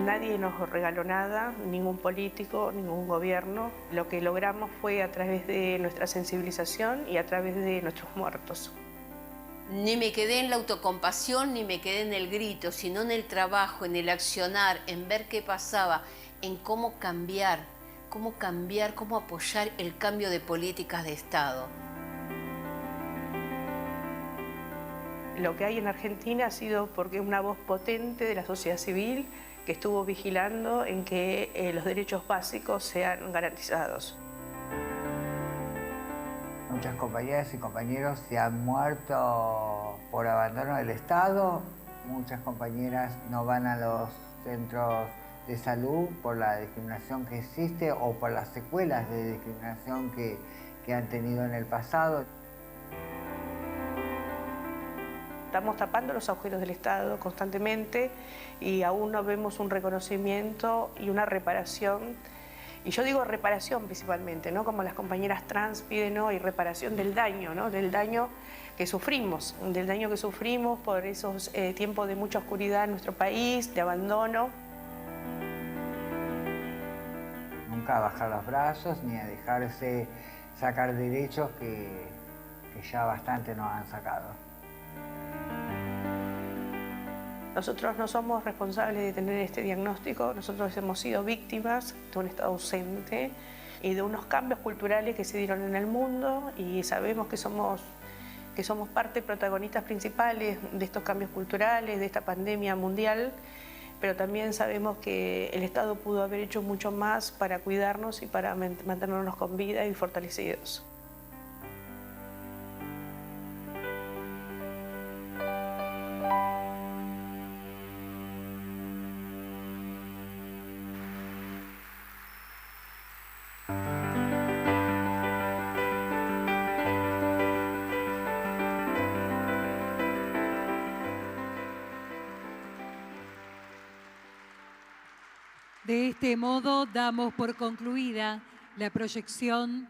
Nadie nos regaló nada, ningún político, ningún gobierno. Lo que logramos fue a través de nuestra sensibilización y a través de nuestros muertos. Ni me quedé en la autocompasión, ni me quedé en el grito, sino en el trabajo, en el accionar, en ver qué pasaba, en cómo cambiar, cómo apoyar el cambio de políticas de Estado. Lo que hay en Argentina ha sido porque una voz potente de la sociedad civil que estuvo vigilando en que los derechos básicos sean garantizados. Muchas compañeras y compañeros se han muerto por abandono del Estado. Muchas compañeras no van a los centros de salud por la discriminación que existe o por las secuelas de discriminación que han tenido en el pasado. Estamos tapando los agujeros del Estado constantemente y aún no vemos un reconocimiento y una reparación. Y yo digo reparación principalmente, ¿no? Como las compañeras trans piden hoy, reparación del daño, ¿no? Del daño que sufrimos por esos tiempos de mucha oscuridad en nuestro país, de abandono. Nunca a bajar los brazos ni a dejarse sacar derechos que ya bastante nos han sacado. Nosotros no somos responsables de tener este diagnóstico, nosotros hemos sido víctimas de un estado ausente y de unos cambios culturales que se dieron en el mundo, y sabemos que somos parte protagonistas principales de estos cambios culturales, de esta pandemia mundial, pero también sabemos que el Estado pudo haber hecho mucho más para cuidarnos y para mantenernos con vida y fortalecidos. De este modo, damos por concluida la proyección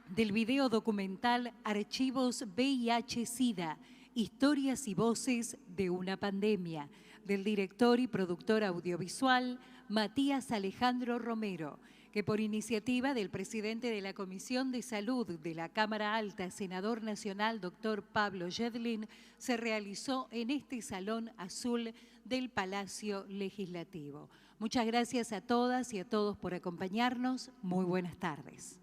del video documental Archivos VIH-Sida, Historias y Voces de una Pandemia, del director y productor audiovisual Matías Alejandro Romero, que por iniciativa del presidente de la Comisión de Salud de la Cámara Alta, senador nacional Dr. Pablo Yedlin, se realizó en este Salón Azul del Palacio Legislativo. Muchas gracias a todas y a todos por acompañarnos. Muy buenas tardes.